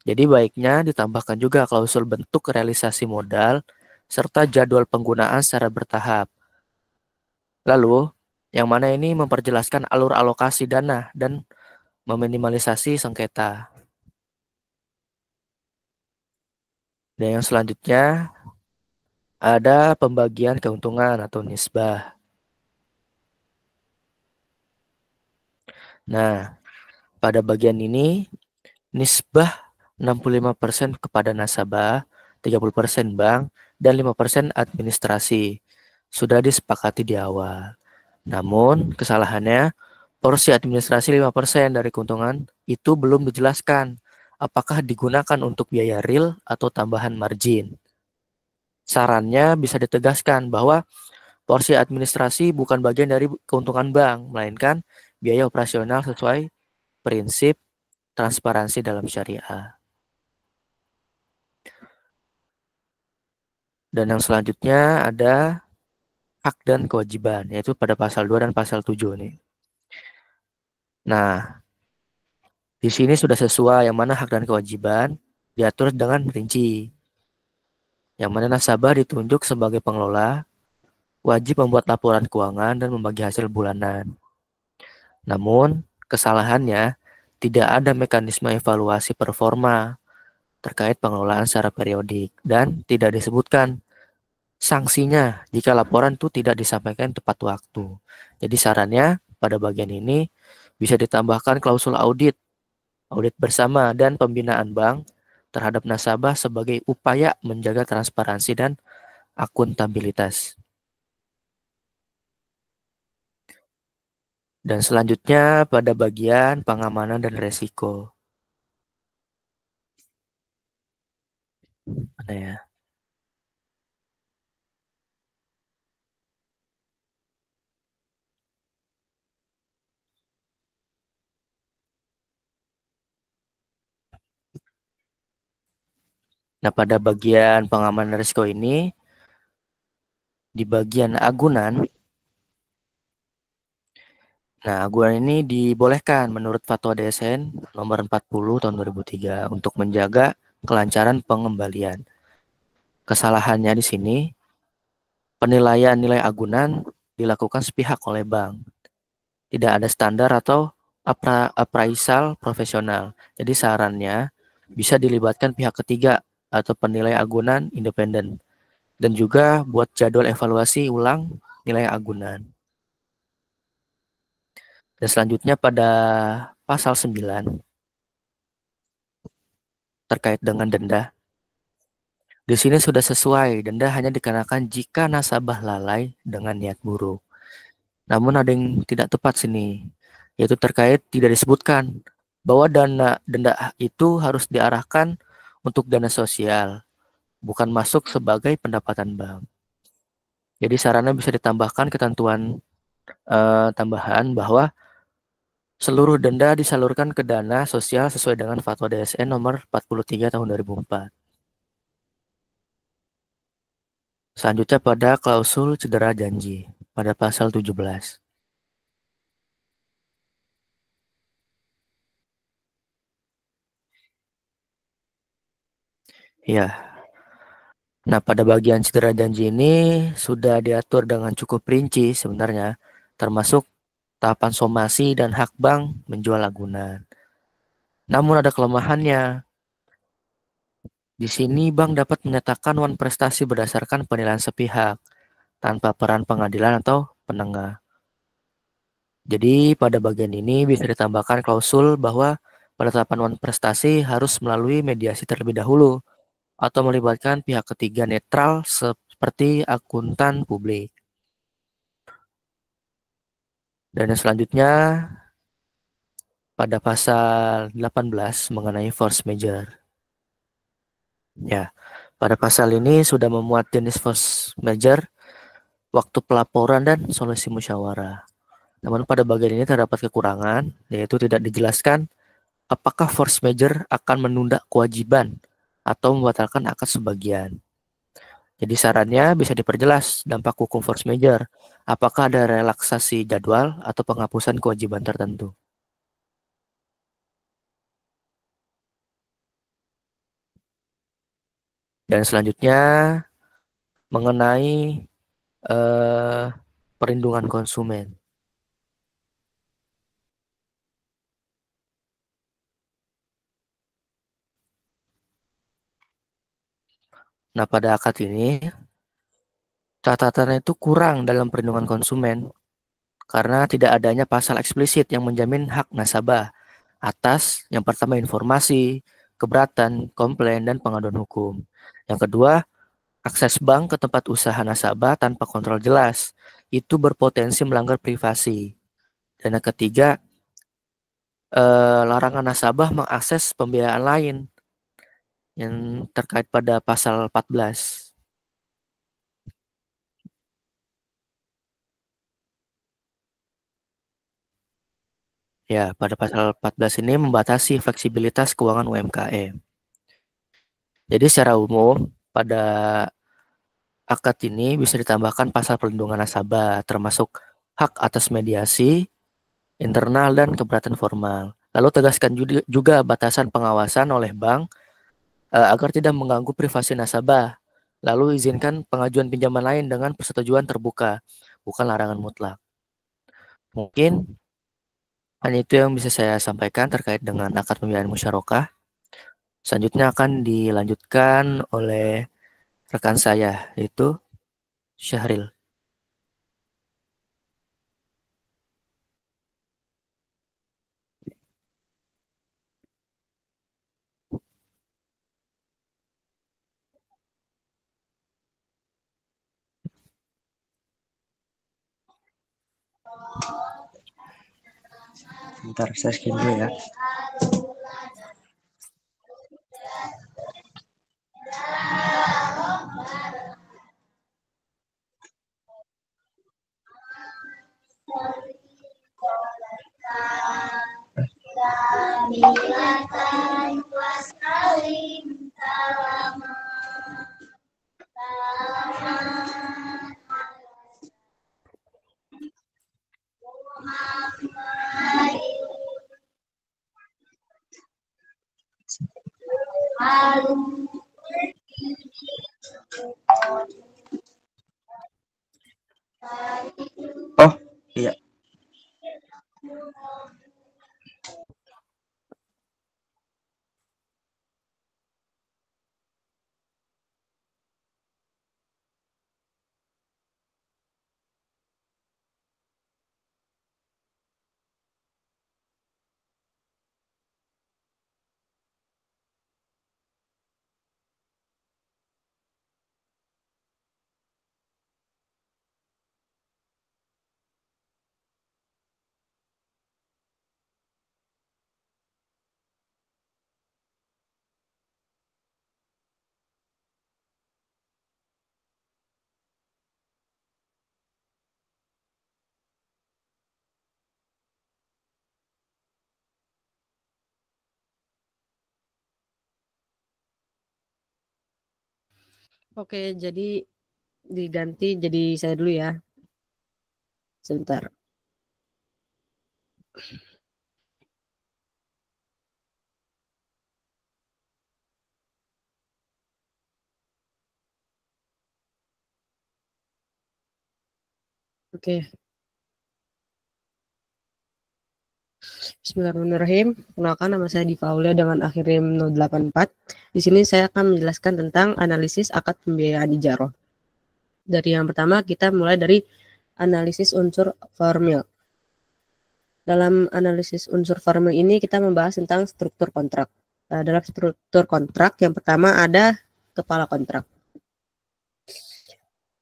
Jadi baiknya ditambahkan juga klausul bentuk realisasi modal serta jadwal penggunaan secara bertahap. Lalu, yang mana ini memperjelaskan alur alokasi dana dan meminimalisasi sengketa. Dan yang selanjutnya ada pembagian keuntungan atau nisbah. Nah, pada bagian ini nisbah 65% kepada nasabah, 30% bank, dan 5% administrasi. Sudah disepakati di awal. Namun, kesalahannya porsi administrasi 5% dari keuntungan itu belum dijelaskan apakah digunakan untuk biaya real atau tambahan margin. Sarannya bisa ditegaskan bahwa porsi administrasi bukan bagian dari keuntungan bank, melainkan biaya operasional sesuai prinsip transparansi dalam syariah. Dan yang selanjutnya ada hak dan kewajiban, yaitu pada pasal 2 dan pasal 7 nih. Nah, di sini sudah sesuai yang mana hak dan kewajiban diatur dengan rinci. Yang mana nasabah ditunjuk sebagai pengelola, wajib membuat laporan keuangan dan membagi hasil bulanan. Namun, kesalahannya tidak ada mekanisme evaluasi performa terkait pengelolaan secara periodik dan tidak disebutkan sanksinya jika laporan itu tidak disampaikan tepat waktu. Jadi sarannya pada bagian ini bisa ditambahkan klausul audit bersama dan pembinaan bank terhadap nasabah sebagai upaya menjaga transparansi dan akuntabilitas. Dan selanjutnya pada bagian pengamanan dan resiko. Mana ya? Nah, pada bagian pengamanan risiko ini, di bagian agunan, nah agunan ini dibolehkan menurut Fatwa DSN nomor 40 tahun 2003 untuk menjaga kelancaran pengembalian. Kesalahannya di sini, penilaian nilai agunan dilakukan sepihak oleh bank. Tidak ada standar atau appraisal profesional. Jadi sarannya bisa dilibatkan pihak ketiga atau penilai agunan independen. Dan juga buat jadwal evaluasi ulang nilai agunan. Dan selanjutnya pada pasal 9 terkait dengan denda. Di sini sudah sesuai, denda hanya dikenakan jika nasabah lalai dengan niat buruk. Namun ada yang tidak tepat sini, yaitu terkait tidak disebutkan bahwa denda itu harus diarahkan untuk dana sosial, bukan masuk sebagai pendapatan bank. Jadi sarannya bisa ditambahkan ketentuan tambahan bahwa seluruh denda disalurkan ke dana sosial sesuai dengan Fatwa DSN nomor 43 tahun 2004. Selanjutnya pada klausul cedera janji pada pasal 17. Ya. Nah, pada bagian cedera janji ini sudah diatur dengan cukup rinci sebenarnya, termasuk tahapan somasi dan hak bank menjual agunan. Namun ada kelemahannya. Di sini bank dapat menyatakan wan prestasi berdasarkan penilaian sepihak tanpa peran pengadilan atau penengah. Jadi pada bagian ini bisa ditambahkan klausul bahwa penetapan wan prestasi harus melalui mediasi terlebih dahulu atau melibatkan pihak ketiga netral seperti akuntan publik. Dan yang selanjutnya pada pasal 18 mengenai force majeure. Ya, Pada pasal ini sudah memuat jenis force major, waktu pelaporan, dan solusi musyawarah. Namun pada bagian ini terdapat kekurangan, yaitu tidak dijelaskan apakah force major akan menunda kewajiban atau membatalkan akad sebagian. Jadi sarannya bisa diperjelas dampak hukum force major. Apakah ada relaksasi jadwal atau penghapusan kewajiban tertentu. Dan selanjutnya mengenai perlindungan konsumen. Nah, pada akad ini catatannya itu kurang dalam perlindungan konsumen karena tidak adanya pasal eksplisit yang menjamin hak nasabah atas yang pertama informasi, keberatan, komplain, dan pengaduan hukum. Yang kedua, akses bank ke tempat usaha nasabah tanpa kontrol jelas itu berpotensi melanggar privasi. Dan yang ketiga, larangan nasabah mengakses pembiayaan lain yang terkait pada pasal 14. Ya, pada pasal 14 ini membatasi fleksibilitas keuangan UMKM. Jadi secara umum, pada akad ini bisa ditambahkan pasal perlindungan nasabah, termasuk hak atas mediasi, internal, dan keberatan formal. Lalu tegaskan juga batasan pengawasan oleh bank agar tidak mengganggu privasi nasabah. Lalu izinkan pengajuan pinjaman lain dengan persetujuan terbuka, bukan larangan mutlak. Mungkin hanya itu yang bisa saya sampaikan terkait dengan akad pembiayaan musyarakah. Selanjutnya akan dilanjutkan oleh rekan saya, yaitu Syahril. Bentar, saya skin dulu ya. Oh, iya. Oke, jadi diganti jadi saya dulu ya. Sebentar. Oke. Bismillahirrahmanirrahim. Kenalkan, nama saya Diva Aulia dengan akhir NIM 084. Di sini saya akan menjelaskan tentang analisis akad pembiayaan ijaroh. Dari yang pertama kita mulai dari analisis unsur formil. Dalam analisis unsur formil ini kita membahas tentang struktur kontrak. Dalam struktur kontrak yang pertama ada kepala kontrak.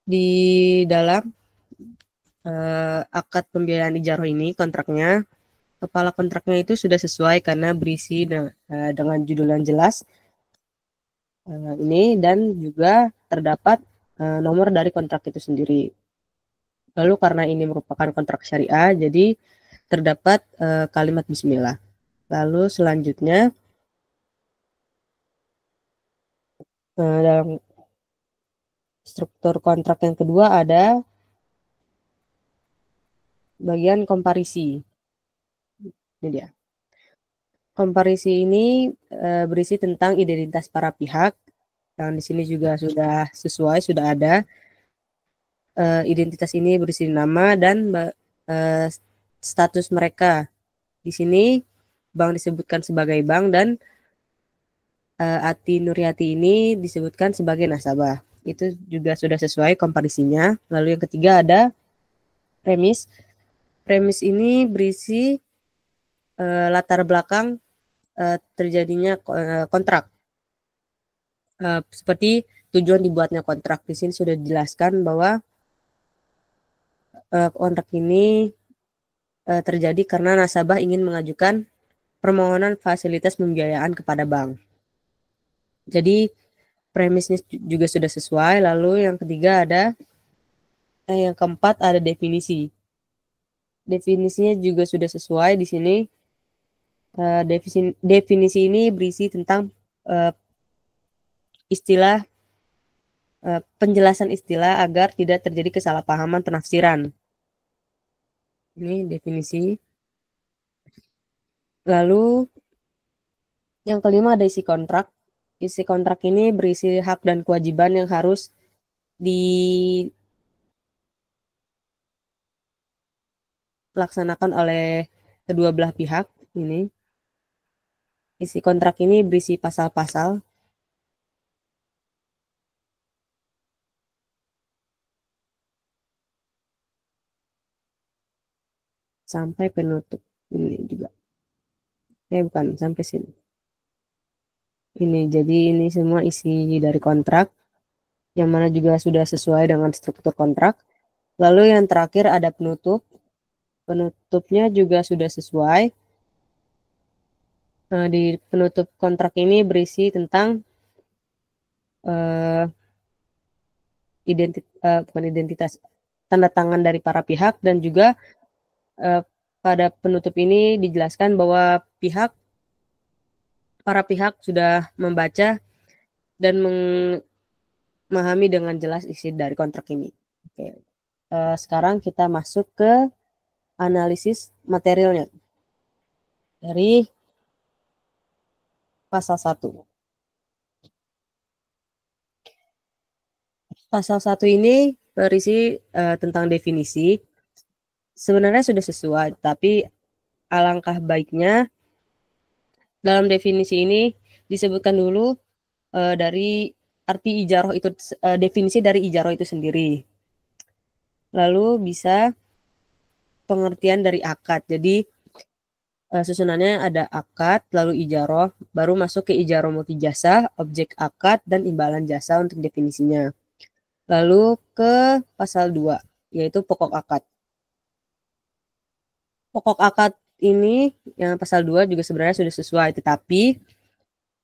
Di dalam akad pembiayaan ijaroh ini kontraknya, kepala kontraknya itu sudah sesuai karena berisi dengan judul yang jelas ini dan juga terdapat nomor dari kontrak itu sendiri. Lalu karena ini merupakan kontrak syariah, jadi terdapat kalimat bismillah. Lalu selanjutnya dalam struktur kontrak yang kedua ada bagian komparisi. Ini dia. Komparisi ini berisi tentang identitas para pihak. Yang di sini juga sudah sesuai, sudah ada. Identitas ini berisi nama dan status mereka. Di sini bank disebutkan sebagai bank dan Ati Nuryati ini disebutkan sebagai nasabah. Itu juga sudah sesuai komparisinya. Lalu yang ketiga ada premis. Premis ini berisi latar belakang terjadinya kontrak. Seperti tujuan dibuatnya kontrak. Di sini sudah dijelaskan bahwa kontrak ini terjadi karena nasabah ingin mengajukan permohonan fasilitas pembiayaan kepada bank. Jadi premisnya juga sudah sesuai. Lalu yang ketiga ada yang keempat ada definisi. Definisinya juga sudah sesuai di sini. Definisi ini berisi tentang istilah penjelasan istilah agar tidak terjadi kesalahpahaman penafsiran. Ini definisi. Lalu yang kelima ada isi kontrak. Isi kontrak ini berisi hak dan kewajiban yang harus dilaksanakan oleh kedua belah pihak. Ini isi kontrak ini berisi pasal-pasal sampai penutup. Ini juga. Bukan sampai sini. Ini jadi ini semua isi dari kontrak yang mana juga sudah sesuai dengan struktur kontrak. Lalu yang terakhir ada penutup. Penutupnya juga sudah sesuai. Di penutup kontrak ini berisi tentang bukan identitas, tanda tangan dari para pihak dan juga pada penutup ini dijelaskan bahwa para pihak sudah membaca dan memahami dengan jelas isi dari kontrak ini. Oke. Sekarang kita masuk ke analisis materialnya dari pasal 1. Pasal 1 ini berisi tentang definisi. Sebenarnya sudah sesuai, tapi alangkah baiknya dalam definisi ini disebutkan dulu dari arti ijaroh itu, definisi dari ijaroh itu sendiri. Lalu bisa pengertian dari akad. Jadi susunannya ada akad, lalu ijaroh, baru masuk ke ijaroh multijasa, objek akad, dan imbalan jasa untuk definisinya. Lalu ke pasal 2, yaitu pokok akad. Pokok akad ini yang pasal 2 juga sebenarnya sudah sesuai, tetapi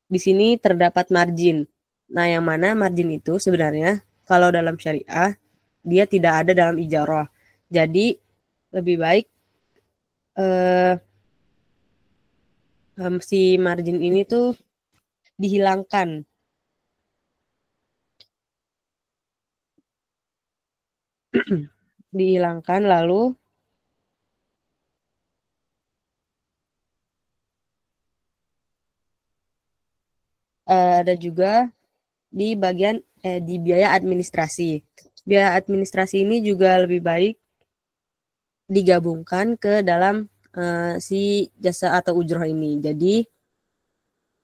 di sini terdapat margin. Nah, yang mana margin itu sebenarnya kalau dalam syariah dia tidak ada dalam ijarah. Jadi lebih baik si margin ini tuh dihilangkan. Dihilangkan lalu ada juga di bagian di biaya administrasi. Biaya administrasi ini juga lebih baik digabungkan ke dalam si jasa atau ujroh ini. Jadi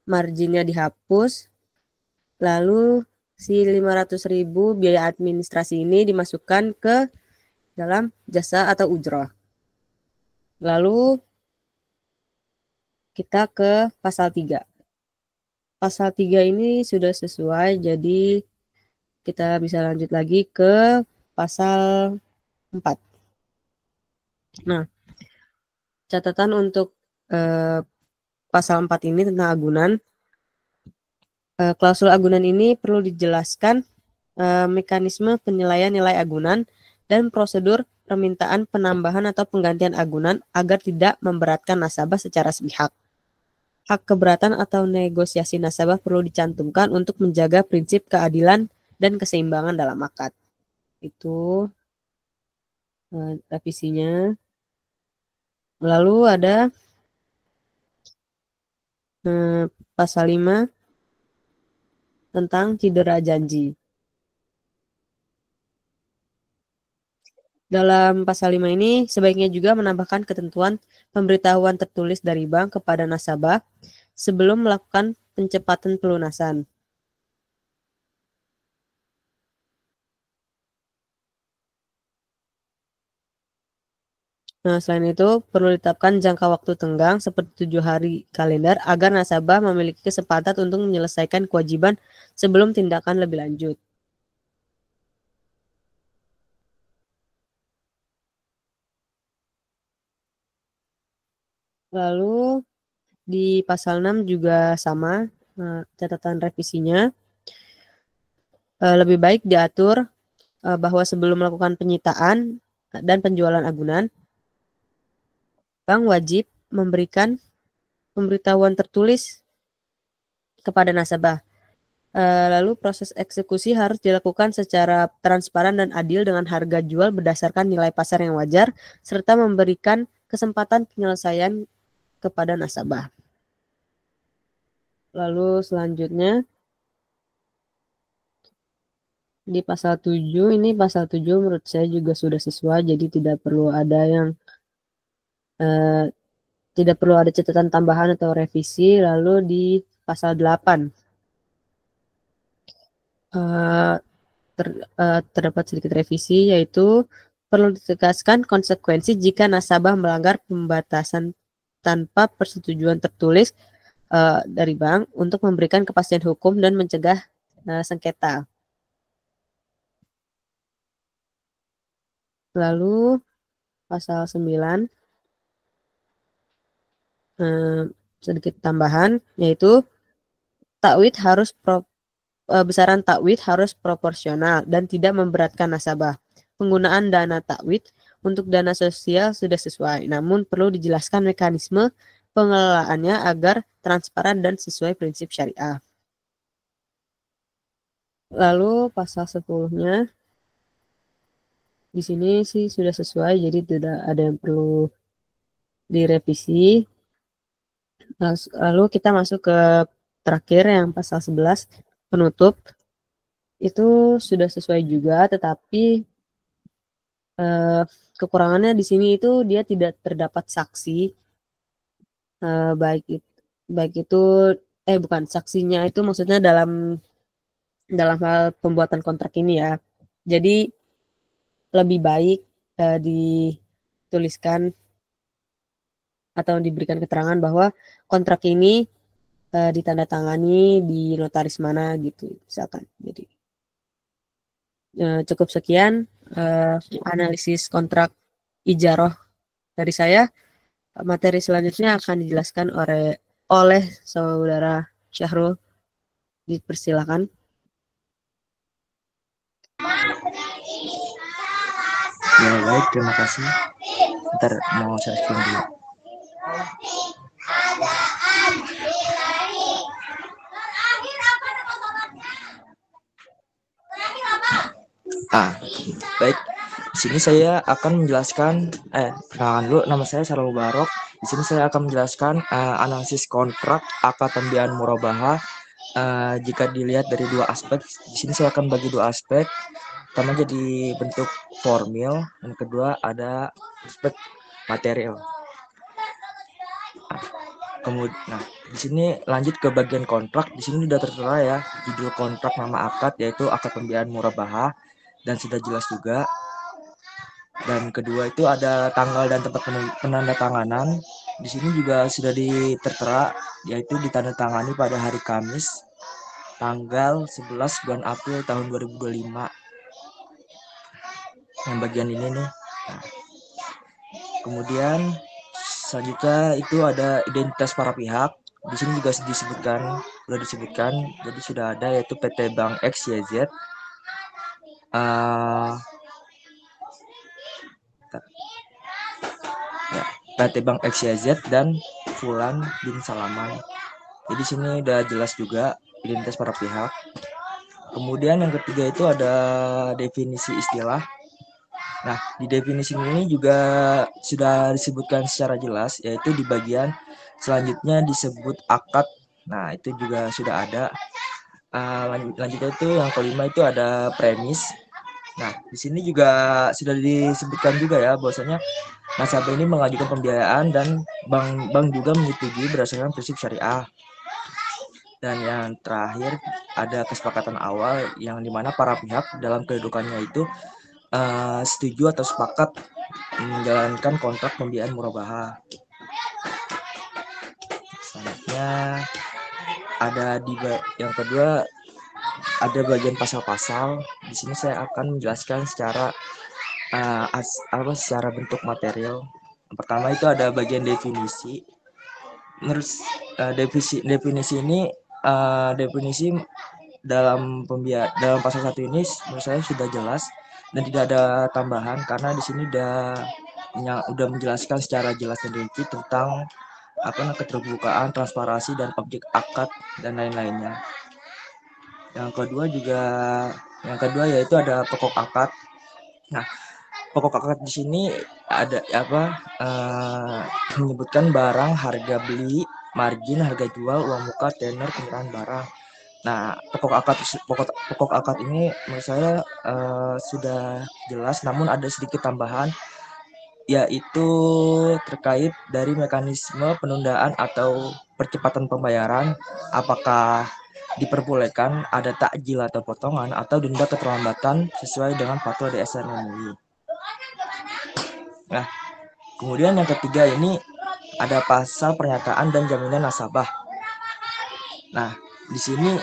marginnya dihapus, lalu si 500.000 biaya administrasi ini dimasukkan ke dalam jasa atau ujroh. Lalu kita ke pasal 3. Pasal 3 ini sudah sesuai, jadi kita bisa lanjut lagi ke pasal 4. Nah, catatan untuk pasal 4 ini tentang agunan. Klausul agunan ini perlu dijelaskan mekanisme penilaian nilai agunan dan prosedur permintaan penambahan atau penggantian agunan agar tidak memberatkan nasabah secara sepihak. Hak keberatan atau negosiasi nasabah perlu dicantumkan untuk menjaga prinsip keadilan dan keseimbangan dalam akad. Itu revisinya. Lalu ada pasal 5 tentang cedera janji. Dalam pasal 5 ini sebaiknya juga menambahkan ketentuan pemberitahuan tertulis dari bank kepada nasabah sebelum melakukan pencepatan pelunasan. Nah, selain itu, perlu ditetapkan jangka waktu tenggang seperti 7 hari kalender agar nasabah memiliki kesempatan untuk menyelesaikan kewajiban sebelum tindakan lebih lanjut. Lalu di pasal 6 juga sama, catatan revisinya. Lebih baik diatur bahwa sebelum melakukan penyitaan dan penjualan agunan, bank wajib memberikan pemberitahuan tertulis kepada nasabah. Lalu proses eksekusi harus dilakukan secara transparan dan adil dengan harga jual berdasarkan nilai pasar yang wajar, serta memberikan kesempatan penyelesaian kepada nasabah. Lalu selanjutnya, di pasal 7, ini pasal 7 menurut saya juga sudah sesuai, jadi tidak perlu ada yang tidak perlu ada catatan tambahan atau revisi. Lalu di pasal 8 terdapat sedikit revisi, yaitu perlu ditegaskan konsekuensi jika nasabah melanggar pembatasan tanpa persetujuan tertulis dari bank untuk memberikan kepastian hukum dan mencegah sengketa. Lalu pasal 9 sedikit tambahan, yaitu takwid harus besaran takwid harus proporsional dan tidak memberatkan nasabah. Penggunaan dana takwid untuk dana sosial sudah sesuai, namun perlu dijelaskan mekanisme pengelolaannya agar transparan dan sesuai prinsip syariah. Lalu pasal 10-nya di sini sih sudah sesuai, jadi tidak ada yang perlu direvisi. Lalu kita masuk ke terakhir yang pasal 11 penutup. Itu sudah sesuai juga, tetapi kekurangannya di sini itu dia tidak terdapat saksi, baik itu bukan saksinya itu maksudnya dalam hal pembuatan kontrak ini ya. Jadi lebih baik dituliskan atau diberikan keterangan bahwa kontrak ini ditandatangani di notaris mana gitu misalkan. Jadi cukup sekian analisis kontrak ijaroh dari saya. Materi selanjutnya akan dijelaskan oleh saudara Syahrul. Dipersilakan. Ya baik, terima kasih. Ntar mau saya screen dulu. Baik. Di sini saya akan menjelaskan perkenalan dulu, nama saya Sarul Barok. Di sini saya akan menjelaskan analisis kontrak akad pembiayaan murabahah jika dilihat dari dua aspek. Di sini saya akan bagi dua aspek. Pertama jadi bentuk formil, dan kedua ada aspek material. Kemudian, di sini lanjut ke bagian kontrak. Di sini sudah tertera ya judul kontrak, nama akad yaitu akad pembiayaan murabahah, dan sudah jelas juga. Dan kedua itu ada tanggal dan tempat penandatanganan. Di sini juga sudah tertera yaitu ditandatangani pada hari Kamis tanggal 11 bulan April tahun 2025. Yang bagian ini nih. Kemudian selanjutnya itu ada identitas para pihak. Di sini juga disebutkan sudah disebutkan. Jadi sudah ada yaitu PT Bank XYZ, PT Bank XYZ dan Fulan bin Salaman. Jadi sini udah jelas juga identitas para pihak. Kemudian yang ketiga itu ada definisi istilah. Nah, di definisi ini juga sudah disebutkan secara jelas, yaitu di bagian selanjutnya disebut akad. Nah, itu juga sudah ada. Lanjutnya itu yang kelima itu ada premis. Nah, di sini juga sudah disebutkan juga ya, bahwasanya nasabah ini mengajukan pembiayaan dan bank juga menyetujui berdasarkan prinsip syariah. Dan yang terakhir ada kesepakatan awal yang dimana para pihak dalam kedudukannya itu setuju atau sepakat menjalankan kontrak pembiayaan murabahah. Selanjutnya ada yang kedua ada bagian pasal-pasal. Di sini saya akan menjelaskan secara secara bentuk material. Yang pertama itu ada bagian definisi. Menurut definisi ini definisi dalam pasal 1 ini menurut saya sudah jelas dan tidak ada tambahan karena di sini udah menjelaskan secara jelas dan rinci tentang keterbukaan, transparansi dan objek akad dan lain-lainnya. Yang kedua yaitu ada pokok akad. Nah, pokok akad di sini ada menyebutkan barang, harga beli, margin, harga jual, uang muka, tenor, penyerahan barang. Nah, pokok akad ini menurut saya sudah jelas, namun ada sedikit tambahan, yaitu terkait dari mekanisme penundaan atau percepatan pembayaran, apakah diperbolehkan ada takjil atau potongan atau denda keterlambatan sesuai dengan fatwa DSN MUI. Nah, kemudian yang ketiga ini ada pasal pernyataan dan jaminan nasabah. Nah, di sini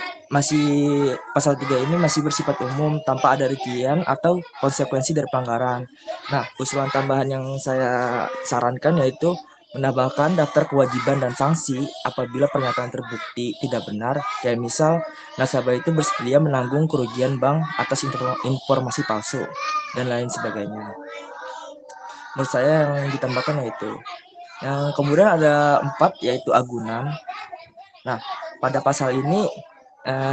pasal 3 ini masih bersifat umum tanpa ada rincian atau konsekuensi dari pelanggaran. Nah, usulan tambahan yang saya sarankan yaitu menambahkan daftar kewajiban dan sanksi apabila pernyataan terbukti tidak benar, kayak misal nasabah itu bersedia menanggung kerugian bank atas informasi palsu dan lain sebagainya. Menurut saya yang ditambahkan yaitu. Yang kemudian ada 4 yaitu agunan. Nah, pada pasal ini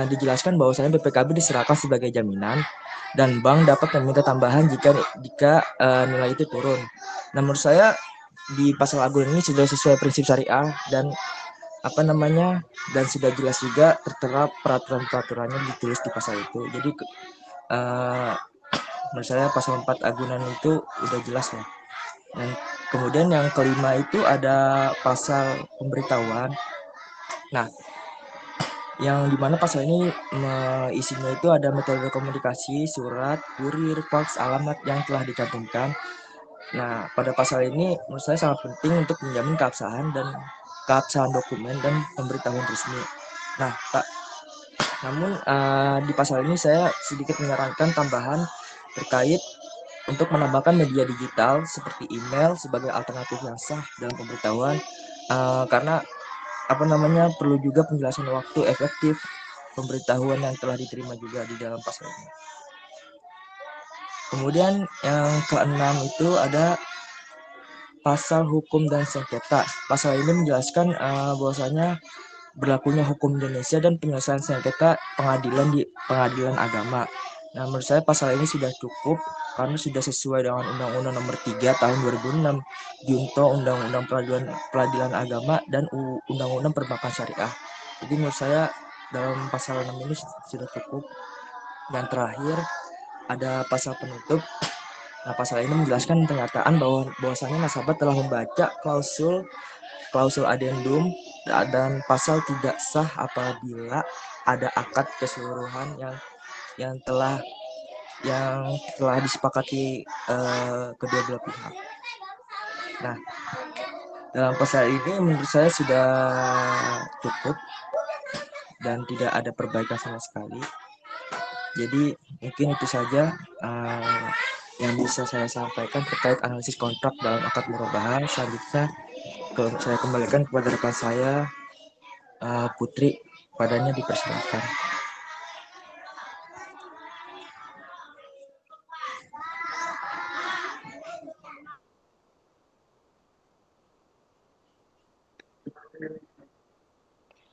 dijelaskan bahwasanya BPKB diserahkan sebagai jaminan dan bank dapat meminta tambahan jika nilai itu turun. Nah, menurut saya di pasal agunan ini sudah sesuai prinsip syariah dan dan sudah jelas juga tertera peraturan-peraturannya ditulis di pasal itu. Jadi menurut saya pasal 4 agunan itu udah jelas ya. Dan kemudian yang kelima itu ada pasal pemberitahuan. Nah, yang dimana pasal ini isinya itu ada metode komunikasi, surat, kurir, fax, alamat yang telah dicantumkan. Nah, pada pasal ini menurut saya sangat penting untuk menjamin keabsahan dokumen dan pemberitahuan resmi. Nah, namun di pasal ini saya sedikit menyarankan tambahan terkait untuk menambahkan media digital seperti email sebagai alternatif yang sah dalam pemberitahuan karena perlu juga penjelasan waktu efektif pemberitahuan yang telah diterima juga di dalam pasal ini. Kemudian yang keenam itu ada pasal hukum dan sengketa. Pasal ini menjelaskan bahwasanya berlakunya hukum Indonesia dan penyelesaian sengketa pengadilan agama. Nah, menurut saya pasal ini sudah cukup karena sudah sesuai dengan Undang-Undang Nomor 3 Tahun 2006, Junto Undang-Undang Peradilan Agama dan Undang-Undang Perbankan Syariah. Jadi menurut saya dalam pasal 6 ini sudah cukup. Dan terakhir ada pasal penutup. Nah, pasal ini menjelaskan pernyataan bahwasanya nasabah telah membaca klausul addendum dan pasal tidak sah apabila ada akad keseluruhan yang telah disepakati kedua belah pihak. Nah, dalam pasal ini menurut saya sudah cukup dan tidak ada perbaikan sama sekali. Jadi mungkin itu saja yang bisa saya sampaikan terkait analisis kontrak dalam akad murabahah. Selanjutnya saya kembalikan kepada rekan saya Putri padanya dipersilahkan.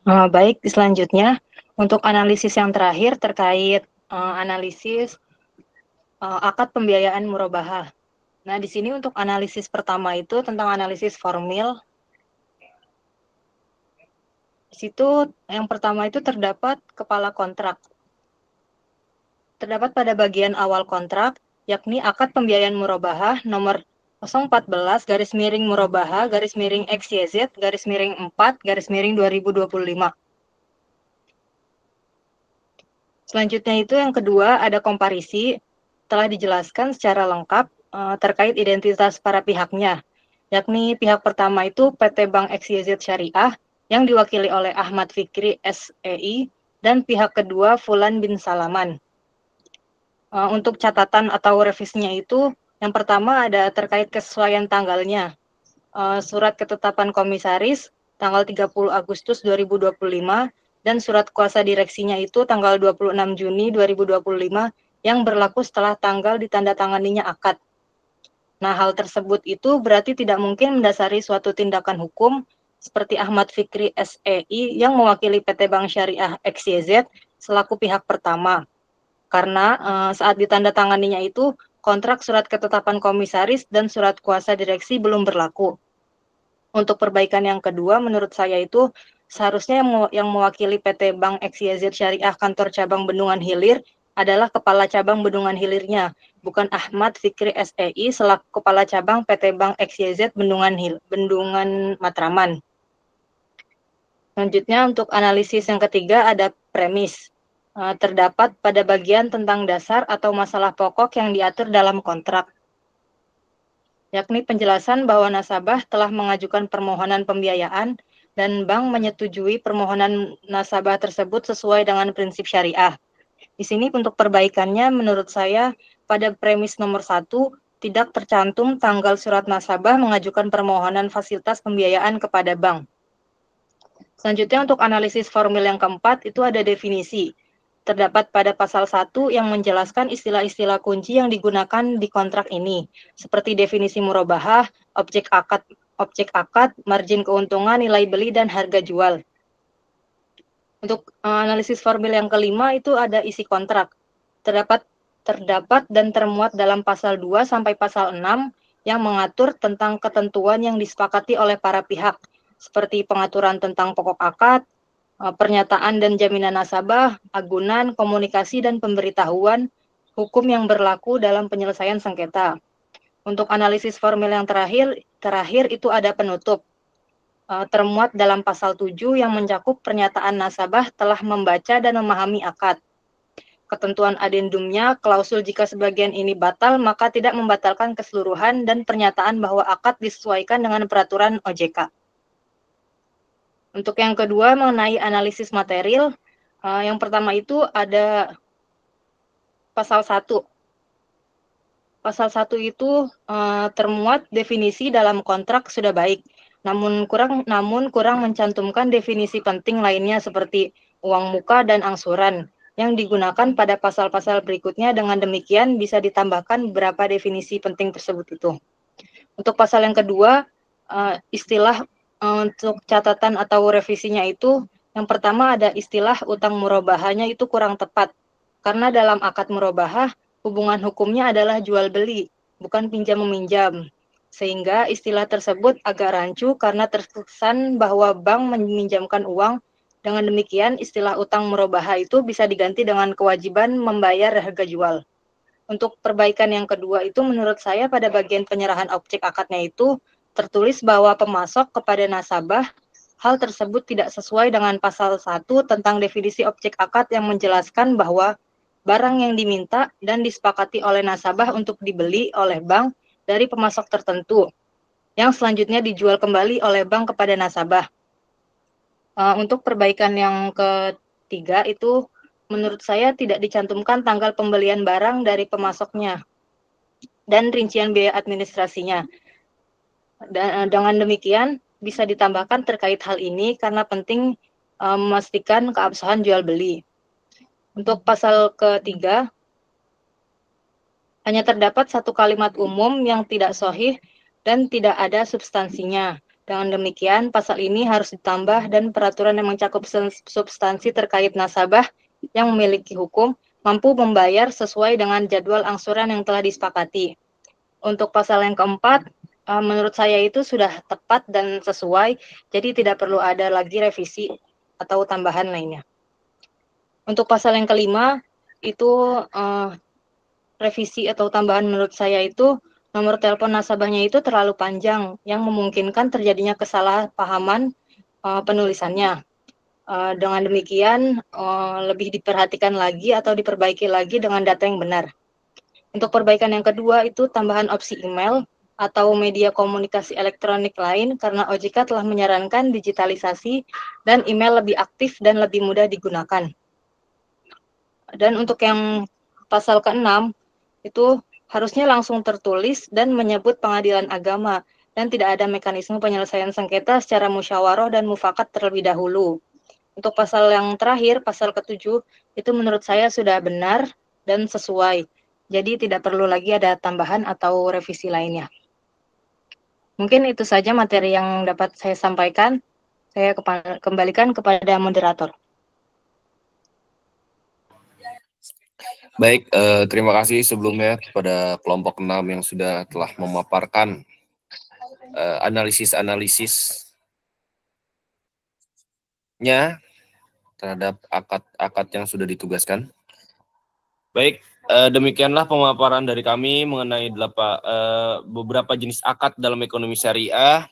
Baik, selanjutnya untuk analisis yang terakhir terkait analisis akad pembiayaan murabahah. Nah, di sini untuk analisis pertama itu tentang analisis formil. Di situ yang pertama itu terdapat kepala kontrak. Terdapat pada bagian awal kontrak, yakni akad pembiayaan murabahah nomor 014 garis miring murabahah garis miring XYZ garis miring 4 garis miring 2025. Selanjutnya itu yang kedua ada komparisi, telah dijelaskan secara lengkap terkait identitas para pihaknya, yakni pihak pertama itu PT Bank XYZ Syariah yang diwakili oleh Ahmad Fikri SEI dan pihak kedua Fulan bin Salaman. Untuk catatan atau revisinya itu yang pertama ada terkait kesesuaian tanggalnya. Surat ketetapan komisaris tanggal 30 Agustus 2025 dan surat kuasa direksinya itu tanggal 26 Juni 2025 yang berlaku setelah tanggal ditandatanganinya akad. Nah, hal tersebut itu berarti tidak mungkin mendasari suatu tindakan hukum seperti Ahmad Fikri SEI yang mewakili PT Bank Syariah XYZ selaku pihak pertama. Karena saat ditandatanganinya itu kontrak surat ketetapan komisaris dan surat kuasa direksi belum berlaku. Untuk perbaikan yang kedua, menurut saya itu seharusnya yang mewakili PT Bank XYZ Syariah Kantor Cabang Bendungan Hilir adalah Kepala Cabang Bendungan Hilirnya, bukan Ahmad Fikri SEI selaku Kepala Cabang PT Bank XYZ Bendungan Matraman. Selanjutnya untuk analisis yang ketiga ada premis. Terdapat pada bagian tentang dasar atau masalah pokok yang diatur dalam kontrak, yakni penjelasan bahwa nasabah telah mengajukan permohonan pembiayaan dan bank menyetujui permohonan nasabah tersebut sesuai dengan prinsip syariah. Di sini untuk perbaikannya menurut saya pada premis nomor 1 tidak tercantum tanggal surat nasabah mengajukan permohonan fasilitas pembiayaan kepada bank. Selanjutnya untuk analisis formil yang keempat itu ada definisi. Terdapat pada pasal 1 yang menjelaskan istilah-istilah kunci yang digunakan di kontrak ini, seperti definisi murabahah, objek akad, margin keuntungan, nilai beli, dan harga jual. Untuk analisis formil yang kelima itu ada isi kontrak. Terdapat dan termuat dalam pasal 2 sampai pasal 6 yang mengatur tentang ketentuan yang disepakati oleh para pihak, seperti pengaturan tentang pokok akad, pernyataan dan jaminan nasabah, agunan, komunikasi, dan pemberitahuan hukum yang berlaku dalam penyelesaian sengketa. Untuk analisis formil yang terakhir itu ada penutup. Termuat dalam pasal 7 yang mencakup pernyataan nasabah telah membaca dan memahami akad. Ketentuan adendumnya, klausul jika sebagian ini batal, maka tidak membatalkan keseluruhan dan pernyataan bahwa akad disesuaikan dengan peraturan OJK. Untuk yang kedua mengenai analisis material, yang pertama itu ada pasal 1. Pasal 1 itu termuat definisi dalam kontrak sudah baik. Namun kurang mencantumkan definisi penting lainnya seperti uang muka dan angsuran yang digunakan pada pasal-pasal berikutnya. Dengan demikian bisa ditambahkan beberapa definisi penting tersebut itu. Untuk pasal yang kedua, istilah untuk catatan atau revisinya itu yang pertama ada istilah utang murabahahnya itu kurang tepat. Karena dalam akad murabahah hubungan hukumnya adalah jual beli, bukan pinjam meminjam. Sehingga istilah tersebut agak rancu karena terkesan bahwa bank meminjamkan uang. Dengan demikian, istilah utang murabahah itu bisa diganti dengan kewajiban membayar harga jual. Untuk perbaikan yang kedua itu menurut saya pada bagian penyerahan objek akadnya itu tertulis bahwa pemasok kepada nasabah, hal tersebut tidak sesuai dengan pasal 1 tentang definisi objek akad yang menjelaskan bahwa barang yang diminta dan disepakati oleh nasabah untuk dibeli oleh bank dari pemasok tertentu, yang selanjutnya dijual kembali oleh bank kepada nasabah. Untuk perbaikan yang ketiga itu, menurut saya tidak dicantumkan tanggal pembelian barang dari pemasoknya dan rincian biaya administrasinya. Dan dengan demikian bisa ditambahkan terkait hal ini karena penting memastikan keabsahan jual beli. Untuk pasal ketiga, hanya terdapat satu kalimat umum yang tidak sahih dan tidak ada substansinya. Dengan demikian, pasal ini harus ditambah dan peraturan yang mencakup substansi terkait nasabah yang memiliki hukum mampu membayar sesuai dengan jadwal angsuran yang telah disepakati. Untuk pasal yang keempat, menurut saya itu sudah tepat dan sesuai, jadi tidak perlu ada lagi revisi atau tambahan lainnya. Untuk pasal yang kelima, itu revisi atau tambahan menurut saya itu nomor telepon nasabahnya itu terlalu panjang yang memungkinkan terjadinya kesalahpahaman penulisannya. Dengan demikian lebih diperhatikan lagi atau diperbaiki lagi dengan data yang benar. Untuk perbaikan yang kedua itu tambahan opsi email atau media komunikasi elektronik lain karena OJK telah menyarankan digitalisasi dan email lebih aktif dan lebih mudah digunakan. Dan untuk yang pasal ke-6 itu harusnya langsung tertulis dan menyebut pengadilan agama dan tidak ada mekanisme penyelesaian sengketa secara musyawarah dan mufakat terlebih dahulu. Untuk pasal yang terakhir, pasal ke-7, itu menurut saya sudah benar dan sesuai. Jadi tidak perlu lagi ada tambahan atau revisi lainnya. Mungkin itu saja materi yang dapat saya sampaikan. Saya kembalikan kepada moderator. Baik, terima kasih sebelumnya kepada kelompok 6 yang sudah telah memaparkan analisisnya terhadap akad-akad yang sudah ditugaskan. Baik, demikianlah pemaparan dari kami mengenai beberapa jenis akad dalam ekonomi syariah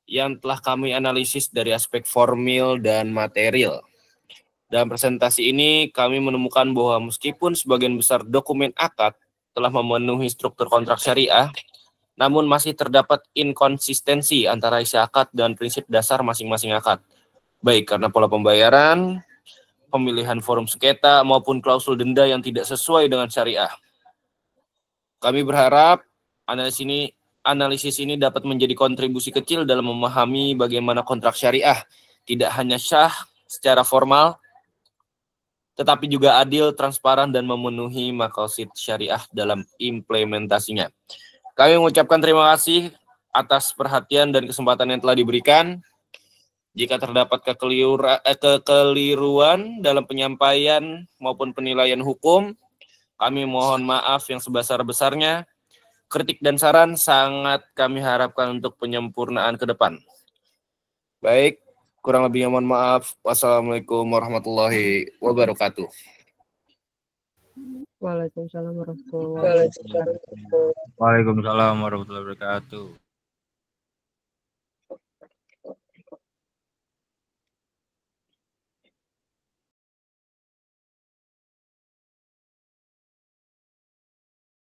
yang telah kami analisis dari aspek formil dan material. Dalam presentasi ini, kami menemukan bahwa meskipun sebagian besar dokumen akad telah memenuhi struktur kontrak syariah, namun masih terdapat inkonsistensi antara isi akad dan prinsip dasar masing-masing akad, baik karena pola pembayaran, pemilihan forum sengketa, maupun klausul denda yang tidak sesuai dengan syariah. Kami berharap analisis ini dapat menjadi kontribusi kecil dalam memahami bagaimana kontrak syariah tidak hanya syah secara formal, tetapi juga adil, transparan, dan memenuhi maqasid syariah dalam implementasinya. Kami mengucapkan terima kasih atas perhatian dan kesempatan yang telah diberikan. Jika terdapat kekeliruan dalam penyampaian maupun penilaian hukum, kami mohon maaf yang sebesar-besarnya. Kritik dan saran sangat kami harapkan untuk penyempurnaan ke depan. Baik. Kurang lebihnya mohon maaf. Wassalamualaikum warahmatullahi wabarakatuh. Waalaikumsalam warahmatullahi wabarakatuh. Waalaikumsalam warahmatullahi wabarakatuh.